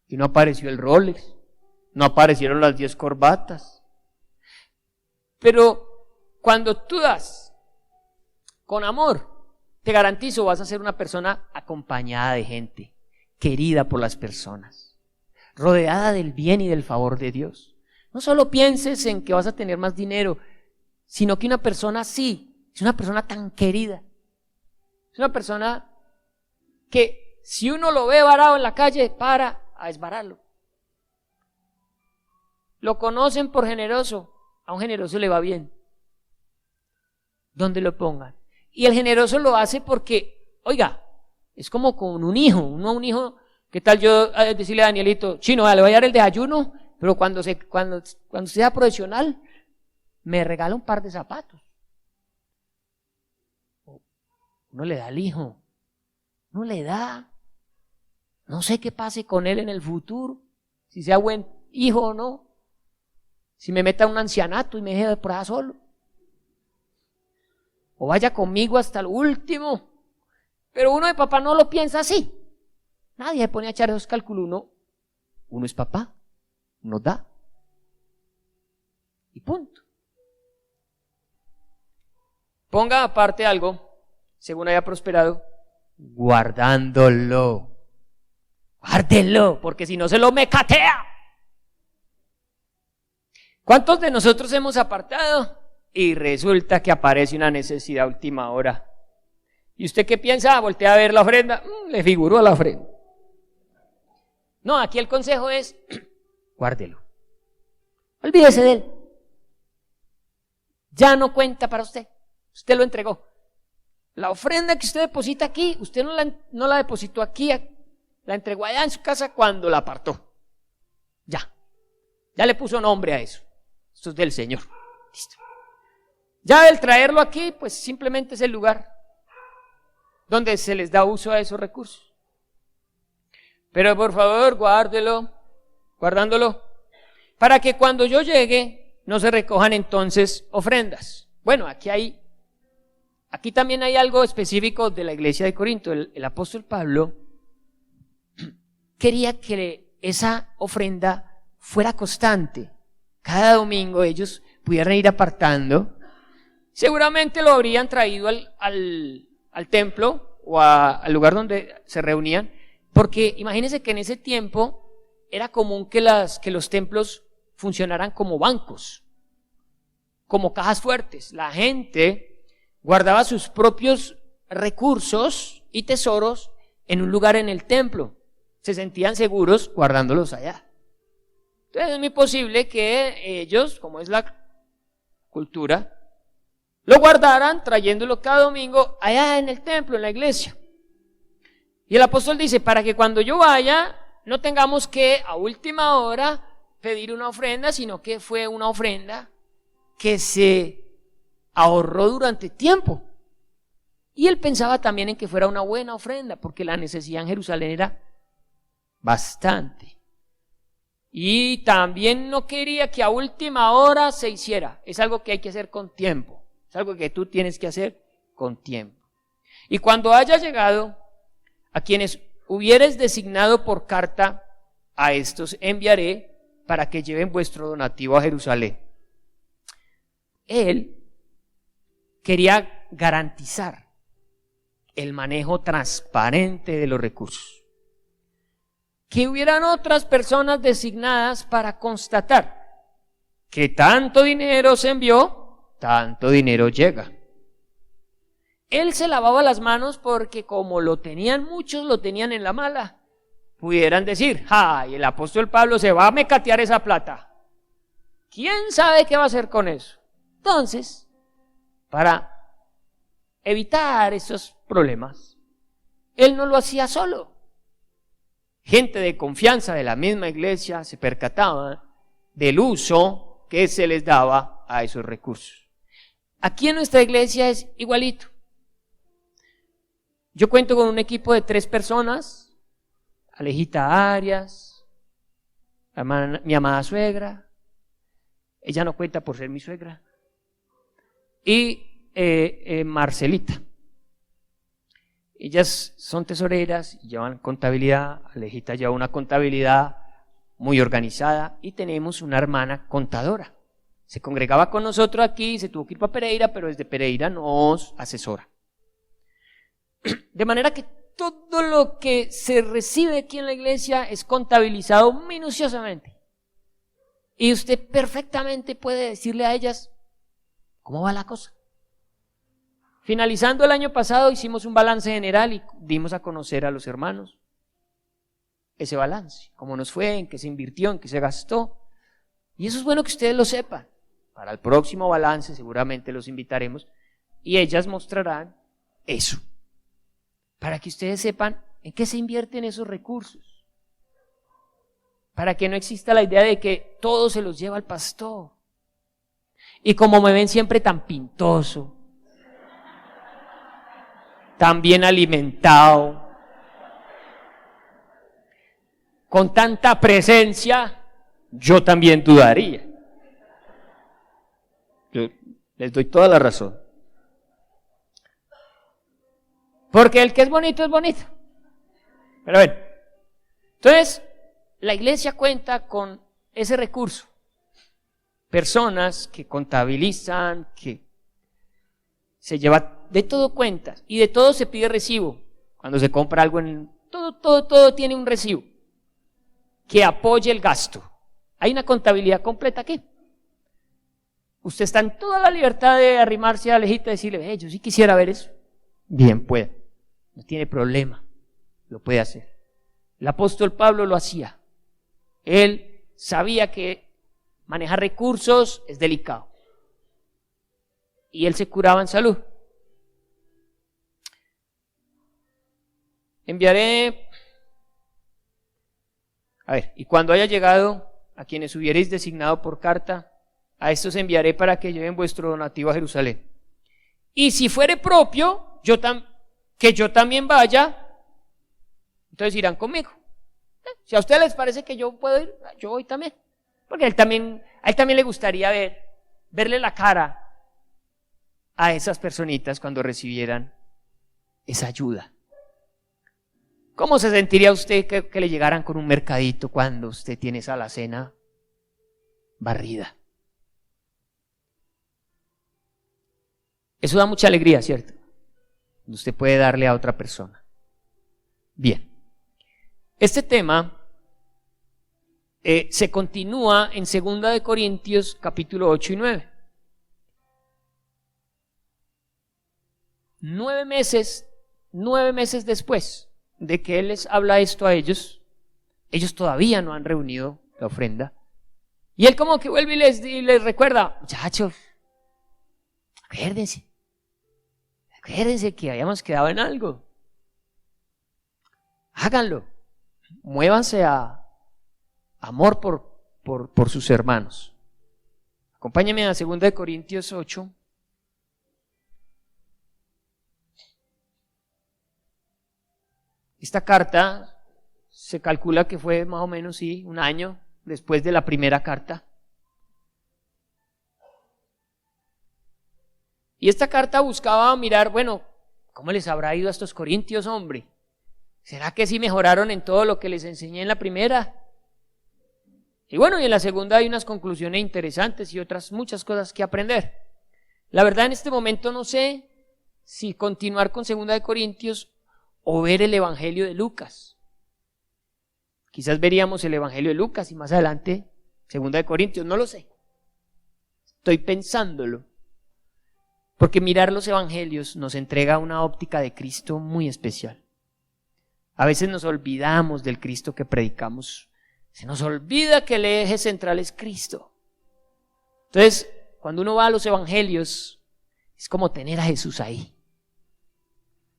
y no apareció el Rolex, no aparecieron las 10 corbatas. Pero cuando tú das con amor, te garantizo vas a ser una persona acompañada de gente, querida por las personas, rodeada del bien y del favor de Dios. No solo pienses en que vas a tener más dinero, sino que una persona así, es una persona tan querida, es una persona que si uno lo ve varado en la calle, para a desbararlo. Lo conocen por generoso, a un generoso le va bien, donde lo pongan. Y el generoso lo hace porque, oiga, es como con un hijo, un hijo, ¿qué tal yo decirle a Danielito, chino, le voy a dar el desayuno, pero cuando sea profesional, me regala un par de zapatos? Uno le da al hijo, uno le da, no sé qué pase con él en el futuro, si sea buen hijo o no, si me meta a un ancianato y me deje por allá solo, o vaya conmigo hasta el último. Pero uno de papá no lo piensa así. Nadie se pone a echar esos cálculos. Uno es papá, uno da y punto. Ponga aparte algo, según haya prosperado, guardándolo. Guárdelo, porque si no se lo mecatea. ¿Cuántos de nosotros hemos apartado? Y resulta que aparece una necesidad a última hora. ¿Y usted qué piensa? Voltea a ver la ofrenda. Le figuró a la ofrenda. No, aquí el consejo es, guárdelo. Olvídese de él. Ya no cuenta para usted. Usted lo entregó. La ofrenda que usted deposita aquí, usted no la depositó aquí, la entregó allá en su casa cuando la apartó. Ya le puso nombre a eso. Esto es del Señor. Listo. Ya del traerlo aquí, pues simplemente es el lugar donde se les da uso a esos recursos. Pero por favor, guardándolo, para que cuando yo llegue no se recojan entonces ofrendas. Bueno, aquí también hay algo específico de la iglesia de Corinto. El apóstol Pablo quería que esa ofrenda fuera constante. Cada domingo ellos pudieran ir apartando. Seguramente lo habrían traído al templo o al lugar donde se reunían, porque imagínense que en ese tiempo era común que los templos funcionaran como bancos, como cajas fuertes. La gente guardaba sus propios recursos y tesoros en un lugar en el templo. Se sentían seguros guardándolos allá. Entonces es muy posible que ellos, como es la cultura, lo guardaran trayéndolo cada domingo allá en el templo, en la iglesia. Y el apóstol dice, para que cuando yo vaya, no tengamos que a última hora pedir una ofrenda, sino que fue una ofrenda que se ahorró durante tiempo. Y él pensaba también en que fuera una buena ofrenda, porque la necesidad en Jerusalén era bastante. Y también no quería que a última hora se hiciera. Es algo que hay que hacer con tiempo. Es algo que tú tienes que hacer con tiempo. Y cuando haya llegado, a quienes hubieres designado por carta, a estos enviaré para que lleven vuestro donativo a Jerusalén. Él quería garantizar el manejo transparente de los recursos. Que hubieran otras personas designadas para constatar que tanto dinero se envió, tanto dinero llega. Él se lavaba las manos porque como lo tenían muchos, lo tenían en la mala. Pudieran decir, ¡ay, el apóstol Pablo se va a mecatear esa plata! ¿Quién sabe qué va a hacer con eso? Entonces, para evitar esos problemas, él no lo hacía solo. Gente de confianza de la misma iglesia se percataba del uso que se les daba a esos recursos. Aquí en nuestra iglesia es igualito. Yo cuento con un equipo de 3 personas, Alejita Arias, mi amada suegra, ella no cuenta por ser mi suegra, y Marcelita. Ellas son tesoreras, llevan contabilidad, Alejita lleva una contabilidad muy organizada y tenemos una hermana contadora. Se congregaba con nosotros aquí, se tuvo que ir para Pereira, pero desde Pereira nos asesora. De manera que todo lo que se recibe aquí en la iglesia es contabilizado minuciosamente. Y usted perfectamente puede decirle a ellas cómo va la cosa. Finalizando el año pasado hicimos un balance general y dimos a conocer a los hermanos ese balance, cómo nos fue, en qué se invirtió, en qué se gastó. Y eso es bueno que ustedes lo sepan. Para el próximo balance seguramente los invitaremos y ellas mostrarán eso, para que ustedes sepan en qué se invierten esos recursos, para que no exista la idea de que todo se los lleva al pastor. Y como me ven siempre tan pintoso, tan bien alimentado, con tanta presencia, yo también dudaría. Yo les doy toda la razón. Porque el que es bonito es bonito. Pero bueno, entonces la iglesia cuenta con ese recurso. Personas que contabilizan, que se lleva de todo cuentas y de todo se pide recibo. Cuando se compra algo, todo tiene un recibo que apoye el gasto. Hay una contabilidad completa aquí. Usted está en toda la libertad de arrimarse a Alejita y decirle, yo sí quisiera ver eso. Bien, puede. No tiene problema. Lo puede hacer. El apóstol Pablo lo hacía. Él sabía que manejar recursos es delicado. Y él se curaba en salud. Enviaré, y cuando haya llegado a quienes hubierais designado por carta, a estos enviaré para que lleven vuestro donativo a Jerusalén. Y si fuere propio, que yo también vaya, entonces irán conmigo. Si a ustedes les parece que yo puedo ir, yo voy también. Porque a él también le gustaría verle la cara a esas personitas cuando recibieran esa ayuda. ¿Cómo se sentiría usted que le llegaran con un mercadito cuando usted tiene esa alacena barrida? Eso da mucha alegría, ¿cierto? Usted puede darle a otra persona. Bien. Este tema se continúa en 2 Corintios capítulo 8 y 9. 9 meses después de que él les habla esto a ellos todavía no han reunido la ofrenda. Y él como que vuelve y les recuerda, muchachos, acuérdense que habíamos quedado en algo. Háganlo. Muévanse a amor por sus hermanos. Acompáñenme a 2 Corintios 8. Esta carta se calcula que fue más o menos, sí, un año después de la primera carta. Y esta carta buscaba mirar, bueno, ¿cómo les habrá ido a estos corintios, hombre? ¿Será que sí mejoraron en todo lo que les enseñé en la primera? Y bueno, y en la segunda hay unas conclusiones interesantes y otras muchas cosas que aprender. La verdad, en este momento no sé si continuar con 2 de Corintios o ver el Evangelio de Lucas. Quizás veríamos el Evangelio de Lucas y más adelante 2 de Corintios, no lo sé. Estoy pensándolo. Porque mirar los Evangelios nos entrega una óptica de Cristo muy especial. A veces nos olvidamos del Cristo que predicamos. Se nos olvida que el eje central es Cristo. Entonces, cuando uno va a los Evangelios, es como tener a Jesús ahí.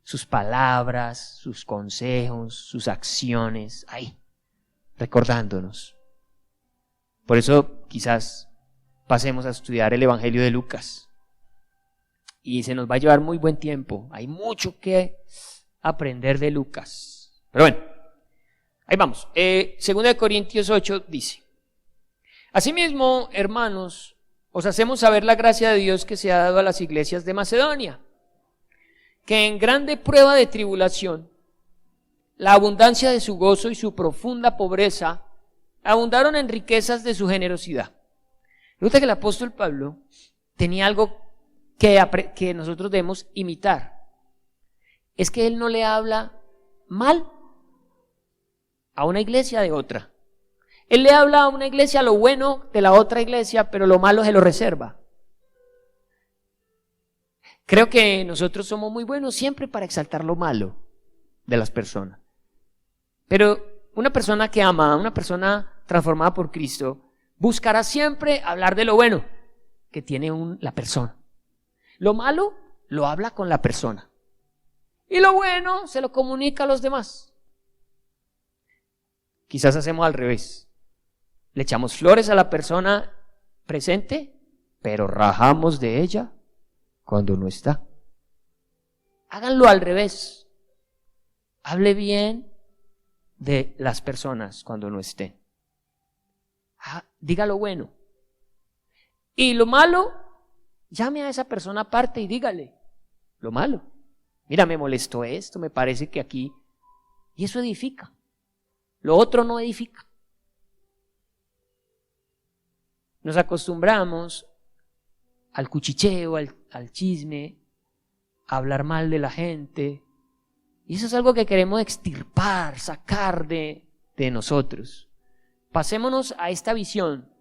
Sus palabras, sus consejos, sus acciones, ahí, recordándonos. Por eso quizás pasemos a estudiar el Evangelio de Lucas. Y se nos va a llevar muy buen tiempo. Hay mucho que aprender de Lucas. Pero bueno, ahí vamos. 2 de Corintios 8 dice: Asimismo, hermanos, os hacemos saber la gracia de Dios que se ha dado a las iglesias de Macedonia, que en grande prueba de tribulación, la abundancia de su gozo y su profunda pobreza abundaron en riquezas de su generosidad. Resulta que el apóstol Pablo tenía algo que nosotros debemos imitar. Es que él no le habla mal a una iglesia de otra. Él le habla a una iglesia lo bueno de la otra iglesia, pero lo malo se lo reserva. Creo que nosotros somos muy buenos siempre para exaltar lo malo de las personas. Pero una persona que ama, una persona transformada por Cristo, buscará siempre hablar de lo bueno que tiene la persona. Lo malo lo habla con la persona. Y lo bueno se lo comunica a los demás. Quizás hacemos al revés. Le echamos flores a la persona presente, pero rajamos de ella cuando no está. Háganlo al revés. Hable bien de las personas cuando no estén. Diga lo bueno. Y lo malo, llame a esa persona aparte y dígale lo malo. Mira, me molestó esto, me parece que aquí. Y eso edifica. Lo otro no edifica. Nos acostumbramos al cuchicheo, al chisme, a hablar mal de la gente. Y eso es algo que queremos extirpar, sacar de nosotros. Pasémonos a esta visión,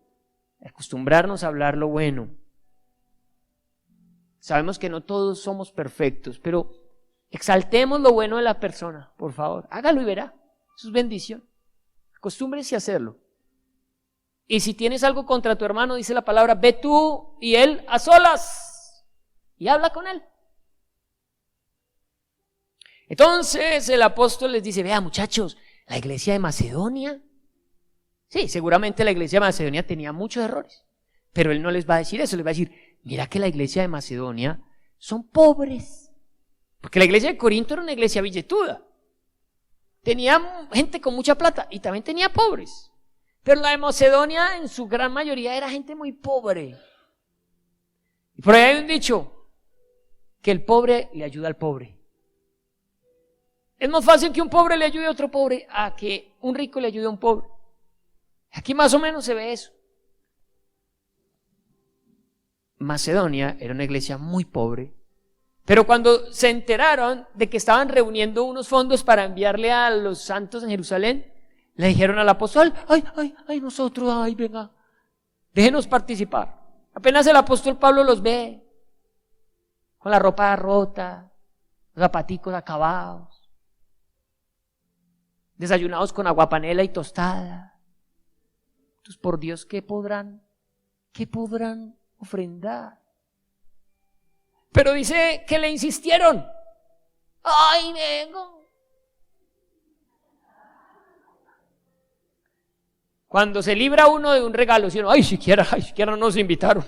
acostumbrarnos a hablar lo bueno. Sabemos que no todos somos perfectos, pero exaltemos lo bueno de la persona, por favor. Hágalo y verá. Eso es bendición. Acostúmbrese a hacerlo. Y si tienes algo contra tu hermano, dice la palabra, ve tú y él a solas y habla con él. Entonces el apóstol les dice, vea muchachos, la iglesia de Macedonia, sí, seguramente la iglesia de Macedonia tenía muchos errores, pero él no les va a decir eso, les va a decir, mira que la iglesia de Macedonia son pobres, porque la iglesia de Corinto era una iglesia billetuda, tenía gente con mucha plata y también tenía pobres, pero la de Macedonia en su gran mayoría era gente muy pobre. Y por ahí hay un dicho, que el pobre le ayuda al pobre. Es más fácil que un pobre le ayude a otro pobre a que un rico le ayude a un pobre. Aquí más o menos se ve eso. Macedonia era una iglesia muy pobre, pero cuando se enteraron de que estaban reuniendo unos fondos para enviarle a los santos en Jerusalén, le dijeron al apóstol, ay, nosotros, ay, venga, déjenos participar. Apenas el apóstol Pablo los ve, con la ropa rota, los zapaticos acabados, desayunados con aguapanela y tostada. Entonces, por Dios, ¿qué podrán ofrendar? Pero dice que le insistieron. ¡Ay, vengo! Cuando se libra uno de un regalo, ¿sí? Ay, siquiera no nos invitaron.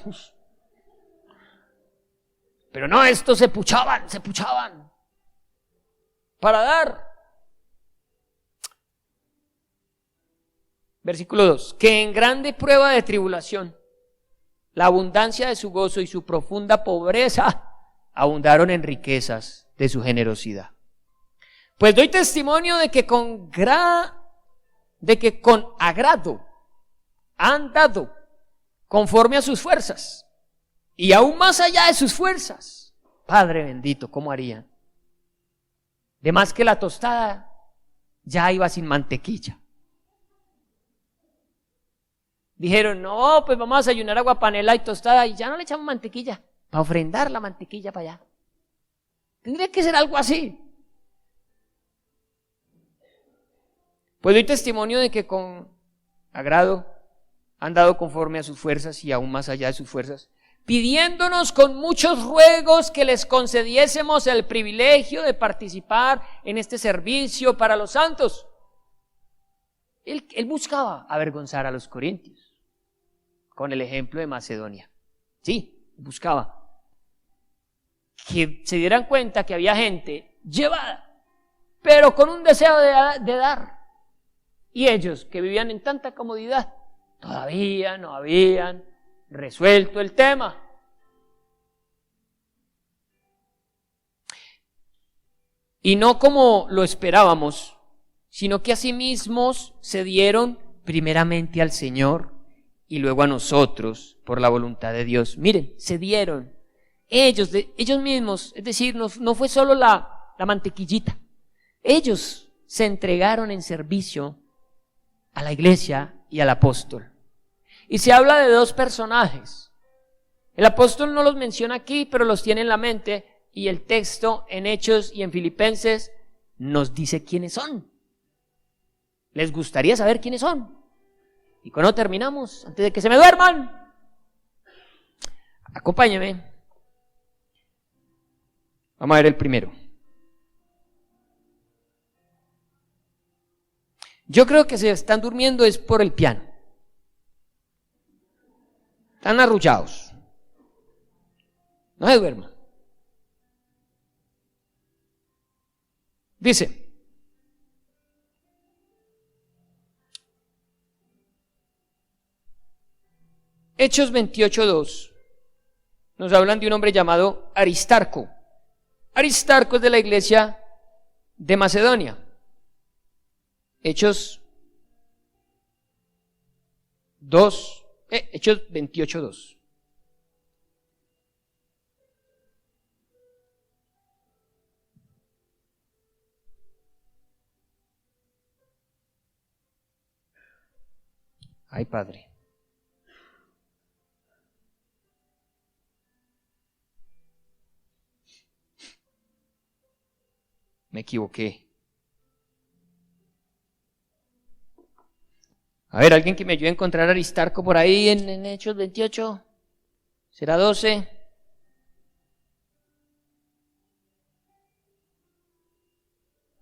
Pero no, estos se puchaban para dar. Versículo 2. Que en grande prueba de tribulación, la abundancia de su gozo y su profunda pobreza abundaron en riquezas de su generosidad. Pues doy testimonio de que con agrado han dado conforme a sus fuerzas y aún más allá de sus fuerzas. Padre bendito, ¿cómo harían? De más que la tostada ya iba sin mantequilla. Dijeron, no, pues vamos a desayunar agua panela y tostada y ya no le echamos mantequilla, para ofrendar la mantequilla para allá. Tendría que ser algo así. Pues doy testimonio de que con agrado han dado conforme a sus fuerzas y aún más allá de sus fuerzas, pidiéndonos con muchos ruegos que les concediésemos el privilegio de participar en este servicio para los santos. Él buscaba avergonzar a los corintios con el ejemplo de Macedonia. Sí, buscaba que se dieran cuenta que había gente llevada, pero con un deseo de dar. Y ellos, que vivían en tanta comodidad, todavía no habían resuelto el tema. Y no como lo esperábamos, sino que asimismo se dieron primeramente al Señor y luego a nosotros por la voluntad de Dios. Miren, se dieron ellos mismos, es decir, no fue solo la mantequillita. Ellos se entregaron en servicio a la iglesia y al apóstol. Y se habla de dos personajes. El apóstol no los menciona aquí, pero los tiene en la mente, y el texto en Hechos y en Filipenses nos dice quiénes son. ¿Les gustaría saber quiénes son? Y cuando terminamos, antes de que se me duerman, acompáñenme. Vamos a ver el primero. Yo creo que se están durmiendo es por el piano. Están arrullados. No se duerman. Dice, Hechos 28:2, nos hablan de un hombre llamado Aristarco. Aristarco es de la iglesia de Macedonia. Hechos 28:2. Ay, Padre. Me equivoqué. A ver, alguien que me ayude a encontrar a Aristarco por ahí en Hechos 28. ¿Será 12?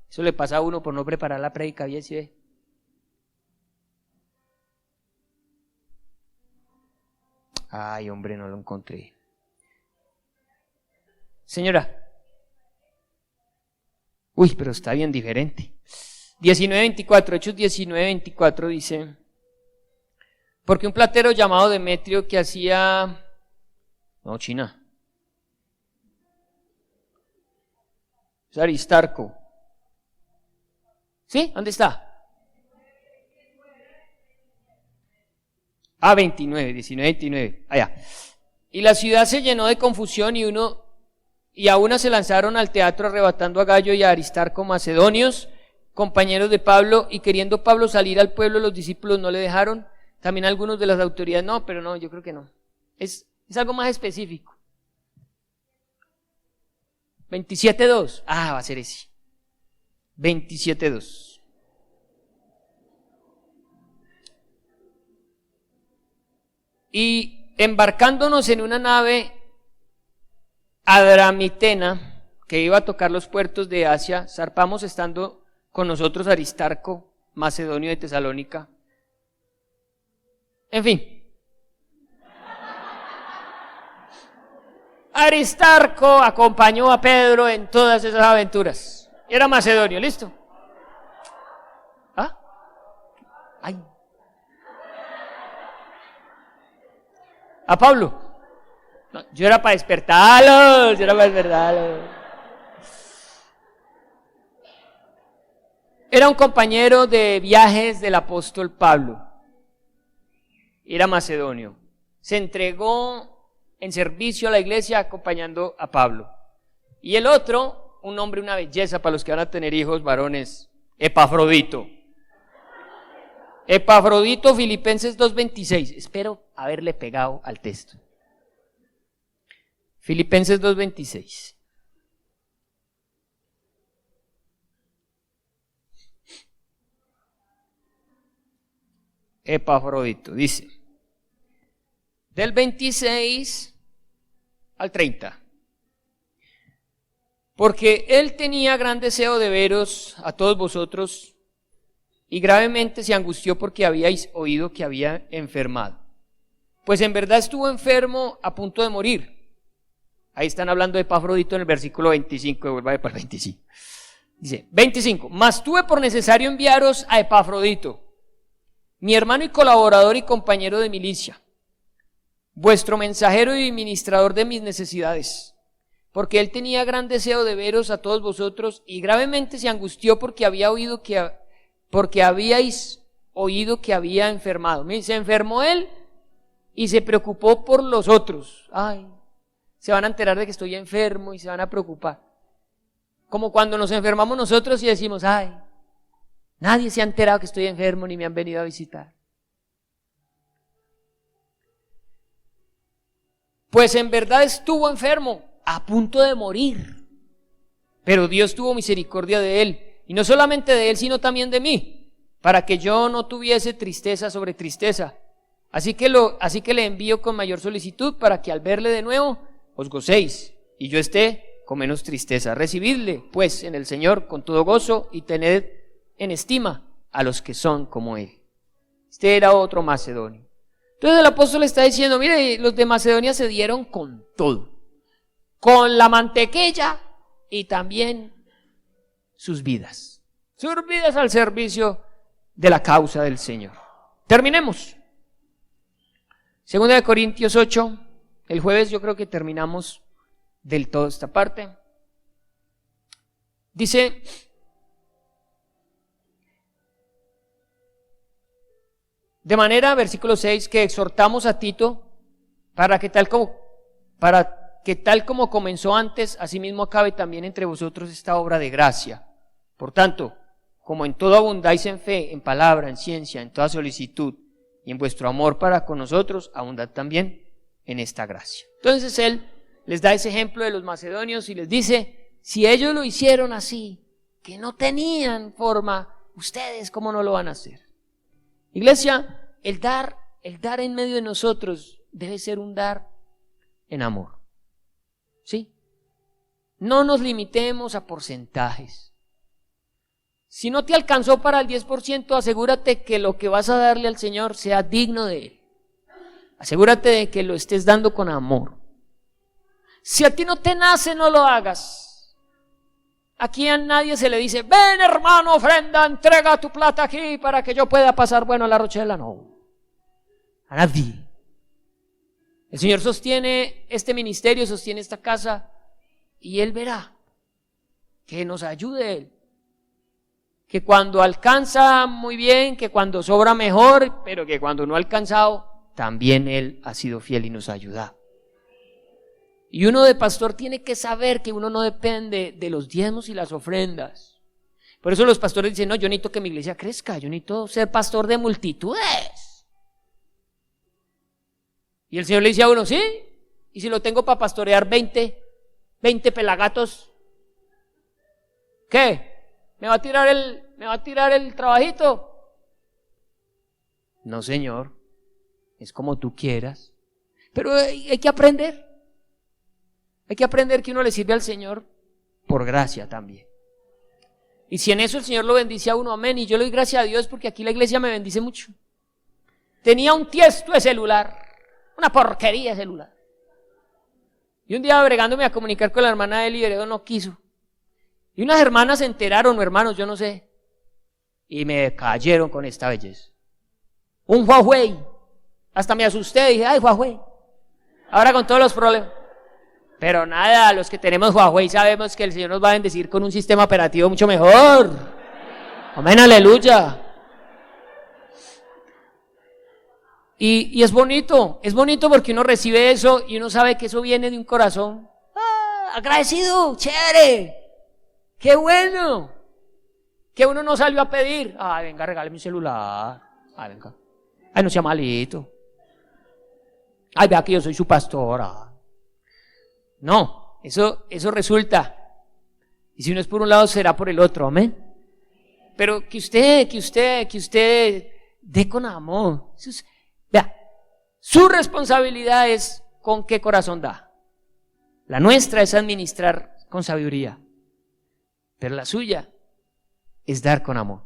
Eso le pasa a uno por no preparar la prédica bien, ¿sí ve? Ay, hombre, no lo encontré. Señora. Uy, pero está bien diferente. 19:24, Hechos 19:24 dice, porque un platero llamado Demetrio que hacía, China, es Aristarco. ¿Sí? ¿Dónde está? 19:29, allá. Y la ciudad se llenó de confusión y a una se lanzaron al teatro arrebatando a Gallo y a Aristarco, macedonios, compañeros de Pablo, y queriendo Pablo salir al pueblo, los discípulos no le dejaron. También algunos de las autoridades, pero no, yo creo que no. Es algo más específico. 27:2, va a ser ese. 27:2. Y embarcándonos en una nave adramitena que iba a tocar los puertos de Asia, zarpamos estando con nosotros Aristarco, macedonio de Tesalónica. En fin. Aristarco acompañó a Pedro en todas esas aventuras. Era macedonio, ¿listo? Ay, ¿A Pablo? No, yo era para despertarlos. Era un compañero de viajes del apóstol Pablo. Era macedonio. Se entregó en servicio a la iglesia acompañando a Pablo. Y el otro, un hombre, una belleza para los que van a tener hijos varones, Epafrodito. Epafrodito, Filipenses 2:26. Espero haberle pegado al texto. Filipenses 2:26. Epafrodito dice, del 26 al 30. Porque él tenía gran deseo de veros a todos vosotros y gravemente se angustió porque habíais oído que había enfermado. Pues en verdad estuvo enfermo a punto de morir. Ahí están hablando de Epafrodito en el versículo 25, vuelva para el 25. Dice, 25, mas tuve por necesario enviaros a Epafrodito, mi hermano y colaborador y compañero de milicia, vuestro mensajero y ministrador de mis necesidades, porque él tenía gran deseo de veros a todos vosotros y gravemente se angustió porque habíais oído que había enfermado. Se enfermó él y se preocupó por los otros. Ay, se van a enterar de que estoy enfermo y se van a preocupar. Como cuando nos enfermamos nosotros y decimos, ay, nadie se ha enterado que estoy enfermo ni me han venido a visitar. Pues en verdad estuvo enfermo, a punto de morir. Pero Dios tuvo misericordia de él, y no solamente de él, sino también de mí, para que yo no tuviese tristeza sobre tristeza. Así que le envío con mayor solicitud, para que al verle de nuevo os gocéis, y yo esté con menos tristeza. Recibidle, pues, en el Señor con todo gozo, y tened en estima a los que son como él. Este era otro macedonio. Entonces el apóstol está diciendo, mire, los de Macedonia se dieron con todo, con la mantequilla y también sus vidas al servicio de la causa del Señor. Terminemos. 2 Corintios 8, el jueves yo creo que terminamos del todo esta parte. Dice, de manera, versículo 6, que exhortamos a Tito para que tal como comenzó antes, asimismo acabe también entre vosotros esta obra de gracia. Por tanto, como en todo abundáis en fe, en palabra, en ciencia, en toda solicitud y en vuestro amor para con nosotros, abundad también en esta gracia. Entonces él les da ese ejemplo de los macedonios y les dice, si ellos lo hicieron así, que no tenían forma, ustedes ¿cómo no lo van a hacer? Iglesia, el dar en medio de nosotros debe ser un dar en amor. ¿Sí? No nos limitemos a porcentajes. Si no te alcanzó para el 10%, asegúrate que lo que vas a darle al Señor sea digno de Él. Asegúrate de que lo estés dando con amor. Si a ti no te nace, no lo hagas. Aquí a nadie se le dice, ven hermano, ofrenda, entrega tu plata aquí para que yo pueda pasar bueno a la Rochela. No, a nadie. El Señor sostiene este ministerio, sostiene esta casa y Él verá que nos ayude Él. Que cuando alcanza muy bien, que cuando sobra mejor, pero que cuando no ha alcanzado, también Él ha sido fiel y nos ha ayudado. Y uno de pastor tiene que saber que uno no depende de los diezmos y las ofrendas. Por eso los pastores dicen, no, yo necesito que mi iglesia crezca, yo necesito ser pastor de multitudes. Y el Señor le dice a uno, sí, y si lo tengo para pastorear 20 pelagatos, ¿qué? ¿Me va a tirar el trabajito? No, Señor, es como tú quieras. Pero hay que aprender. Hay que aprender que uno le sirve al Señor por gracia también. Y si en eso el Señor lo bendice a uno, amén. Y yo le doy gracias a Dios porque aquí la iglesia me bendice mucho. Tenía un tiesto de celular, una porquería de celular. Y un día bregándome a comunicar con la hermana Eli Heredo no quiso. Y unas hermanas se enteraron, o hermanos, yo no sé, y me cayeron con esta belleza. Un Huawei. Hasta me asusté, dije, ay, Huawei. Ahora con todos los problemas. Pero nada, los que tenemos Huawei sabemos que el Señor nos va a bendecir con un sistema operativo mucho mejor. Amén, aleluya. Y es bonito porque uno recibe eso y uno sabe que eso viene de un corazón agradecido, chévere, qué bueno, que uno no salió a pedir, ay venga regáleme un celular, ay venga, ay no sea malito, ay vea que yo soy su pastora, no, eso resulta, y si no es por un lado será por el otro, amén, pero que usted dé con amor, vea, su responsabilidad es con qué corazón da. La nuestra es administrar con sabiduría, pero la suya es dar con amor.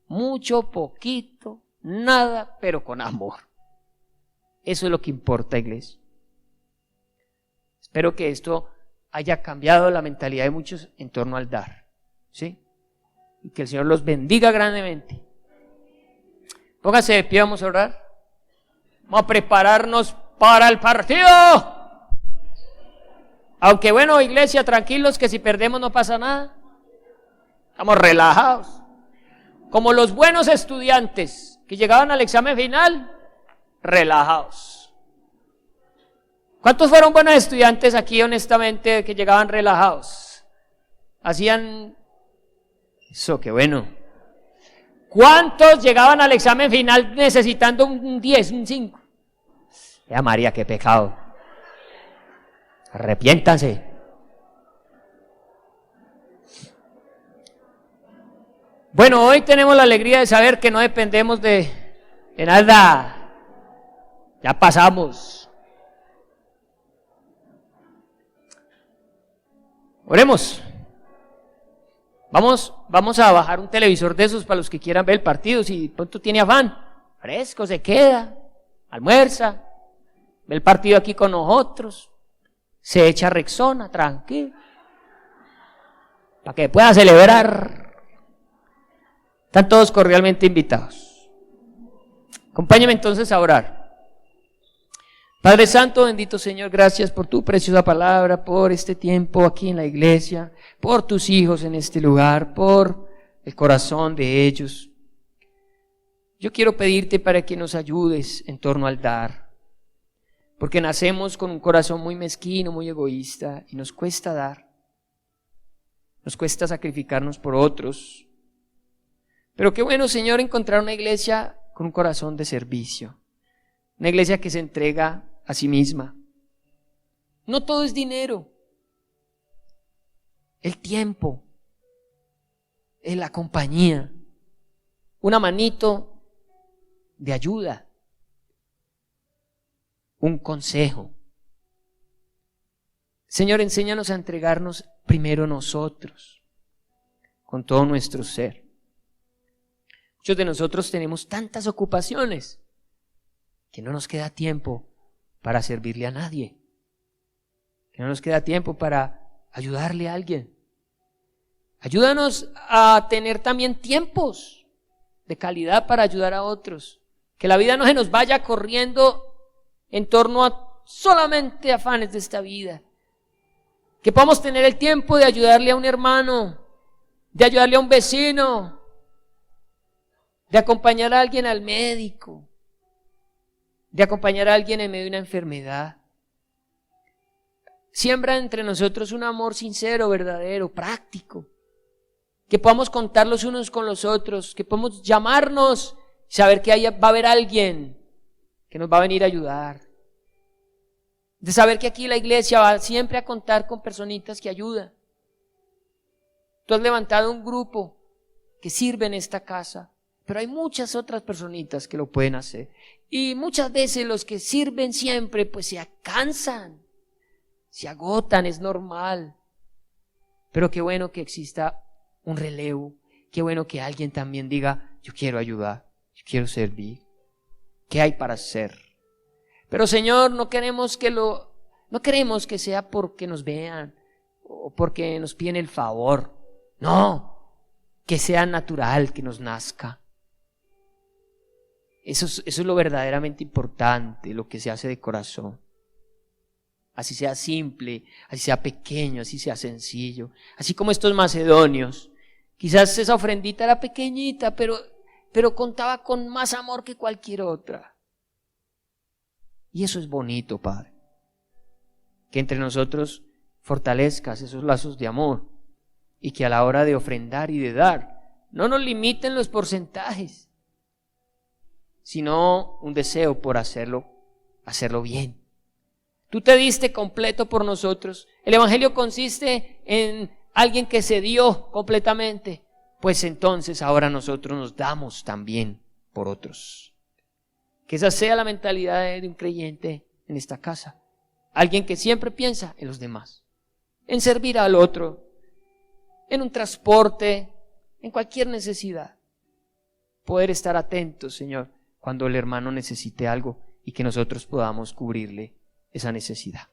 Mucho, poquito, nada, pero con amor. Eso es lo que importa, iglesia. Espero que esto haya cambiado la mentalidad de muchos en torno al dar, ¿sí? Y que el Señor los bendiga grandemente. Póngase de pie, vamos a orar. Vamos a prepararnos para el partido. Aunque bueno, iglesia, tranquilos que si perdemos no pasa nada. Estamos relajados. Como los buenos estudiantes que llegaban al examen final, relajados. ¿Cuántos fueron buenos estudiantes aquí, honestamente, que llegaban relajados? Hacían eso, qué bueno. ¿Cuántos llegaban al examen final necesitando un 10, un 5? Ya María, qué pecado. Arrepiéntanse. Bueno, hoy tenemos la alegría de saber que no dependemos de nada. Ya pasamos. Oremos. Vamos a bajar un televisor de esos para los que quieran ver el partido. Si pronto tiene afán, fresco, se queda, almuerza, ve el partido aquí con nosotros. Se echa Rexona, tranquilo, para que pueda celebrar. Están todos cordialmente invitados. Acompáñame entonces a orar. Padre Santo, bendito Señor, gracias por tu preciosa palabra, por este tiempo aquí en la iglesia, por tus hijos en este lugar, por el corazón de ellos. Yo quiero pedirte para que nos ayudes en torno al dar. Porque nacemos con un corazón muy mezquino, muy egoísta, y nos cuesta dar. Nos cuesta sacrificarnos por otros. Pero qué bueno, Señor, encontrar una iglesia con un corazón de servicio. Una iglesia que se entrega a sí misma. No todo es dinero. El tiempo, la compañía, una manito de ayuda. Un consejo. Señor, enséñanos a entregarnos primero nosotros, con todo nuestro ser. Muchos de nosotros tenemos tantas ocupaciones que no nos queda tiempo para servirle a nadie, que no nos queda tiempo para ayudarle a alguien. Ayúdanos a tener también tiempos de calidad para ayudar a otros, que la vida no se nos vaya corriendo en torno a solamente afanes de esta vida. Que podamos tener el tiempo de ayudarle a un hermano, de ayudarle a un vecino, de acompañar a alguien al médico, de acompañar a alguien en medio de una enfermedad. Siembra entre nosotros un amor sincero, verdadero, práctico. Que podamos contar los unos con los otros, que podamos llamarnos, saber que ahí va a haber alguien que nos va a venir a ayudar. De saber que aquí la iglesia va siempre a contar con personitas que ayudan. Tú has levantado un grupo que sirve en esta casa, pero hay muchas otras personitas que lo pueden hacer. Y muchas veces los que sirven siempre pues se cansan, se agotan, es normal. Pero qué bueno que exista un relevo, qué bueno que alguien también diga, yo quiero ayudar, yo quiero servir. ¿Qué hay para hacer? Pero Señor, no queremos que sea porque nos vean o porque nos piden el favor. No, que sea natural, que nos nazca. Eso es lo verdaderamente importante, lo que se hace de corazón. así sea simple, así sea pequeño, así sea sencillo, así como estos macedonios. Quizás esa ofrendita era pequeñita, pero contaba con más amor que cualquier otra. Y eso es bonito, Padre. Que entre nosotros fortalezcas esos lazos de amor y que a la hora de ofrendar y de dar no nos limiten los porcentajes, sino un deseo por hacerlo bien. Tú te diste completo por nosotros. El evangelio consiste en alguien que se dio completamente. Pues entonces ahora nosotros nos damos también por otros. Que esa sea la mentalidad de un creyente en esta casa. Alguien que siempre piensa en los demás, en servir al otro, en un transporte, en cualquier necesidad. Poder estar atentos, Señor, cuando el hermano necesite algo y que nosotros podamos cubrirle esa necesidad.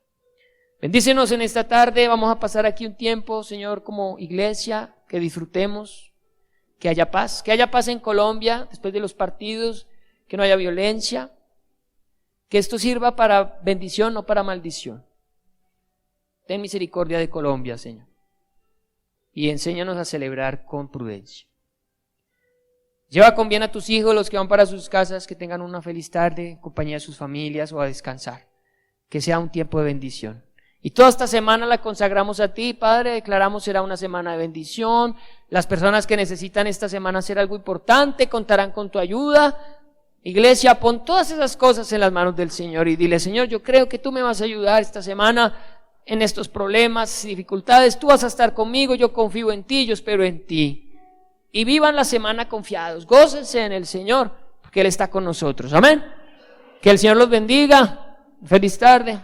Bendícenos en esta tarde. Vamos a pasar aquí un tiempo, Señor, como iglesia, que disfrutemos, que haya paz en Colombia después de los partidos, que no haya violencia, que esto sirva para bendición, no para maldición. Ten misericordia de Colombia, Señor, y enséñanos a celebrar con prudencia. Lleva con bien a tus hijos, los que van para sus casas, que tengan una feliz tarde, en compañía de sus familias o a descansar. Que sea un tiempo de bendición. Y toda esta semana la consagramos a ti, Padre. Declaramos será una semana de bendición. Las personas que necesitan esta semana hacer algo importante contarán con tu ayuda. Iglesia, pon todas esas cosas en las manos del Señor y dile: Señor, yo creo que tú me vas a ayudar esta semana en estos problemas, dificultades. Tú vas a estar conmigo, yo confío en ti, yo espero en ti. Y vivan la semana confiados, gócense en el Señor, porque Él está con nosotros. Amén. Que el Señor los bendiga. Feliz tarde.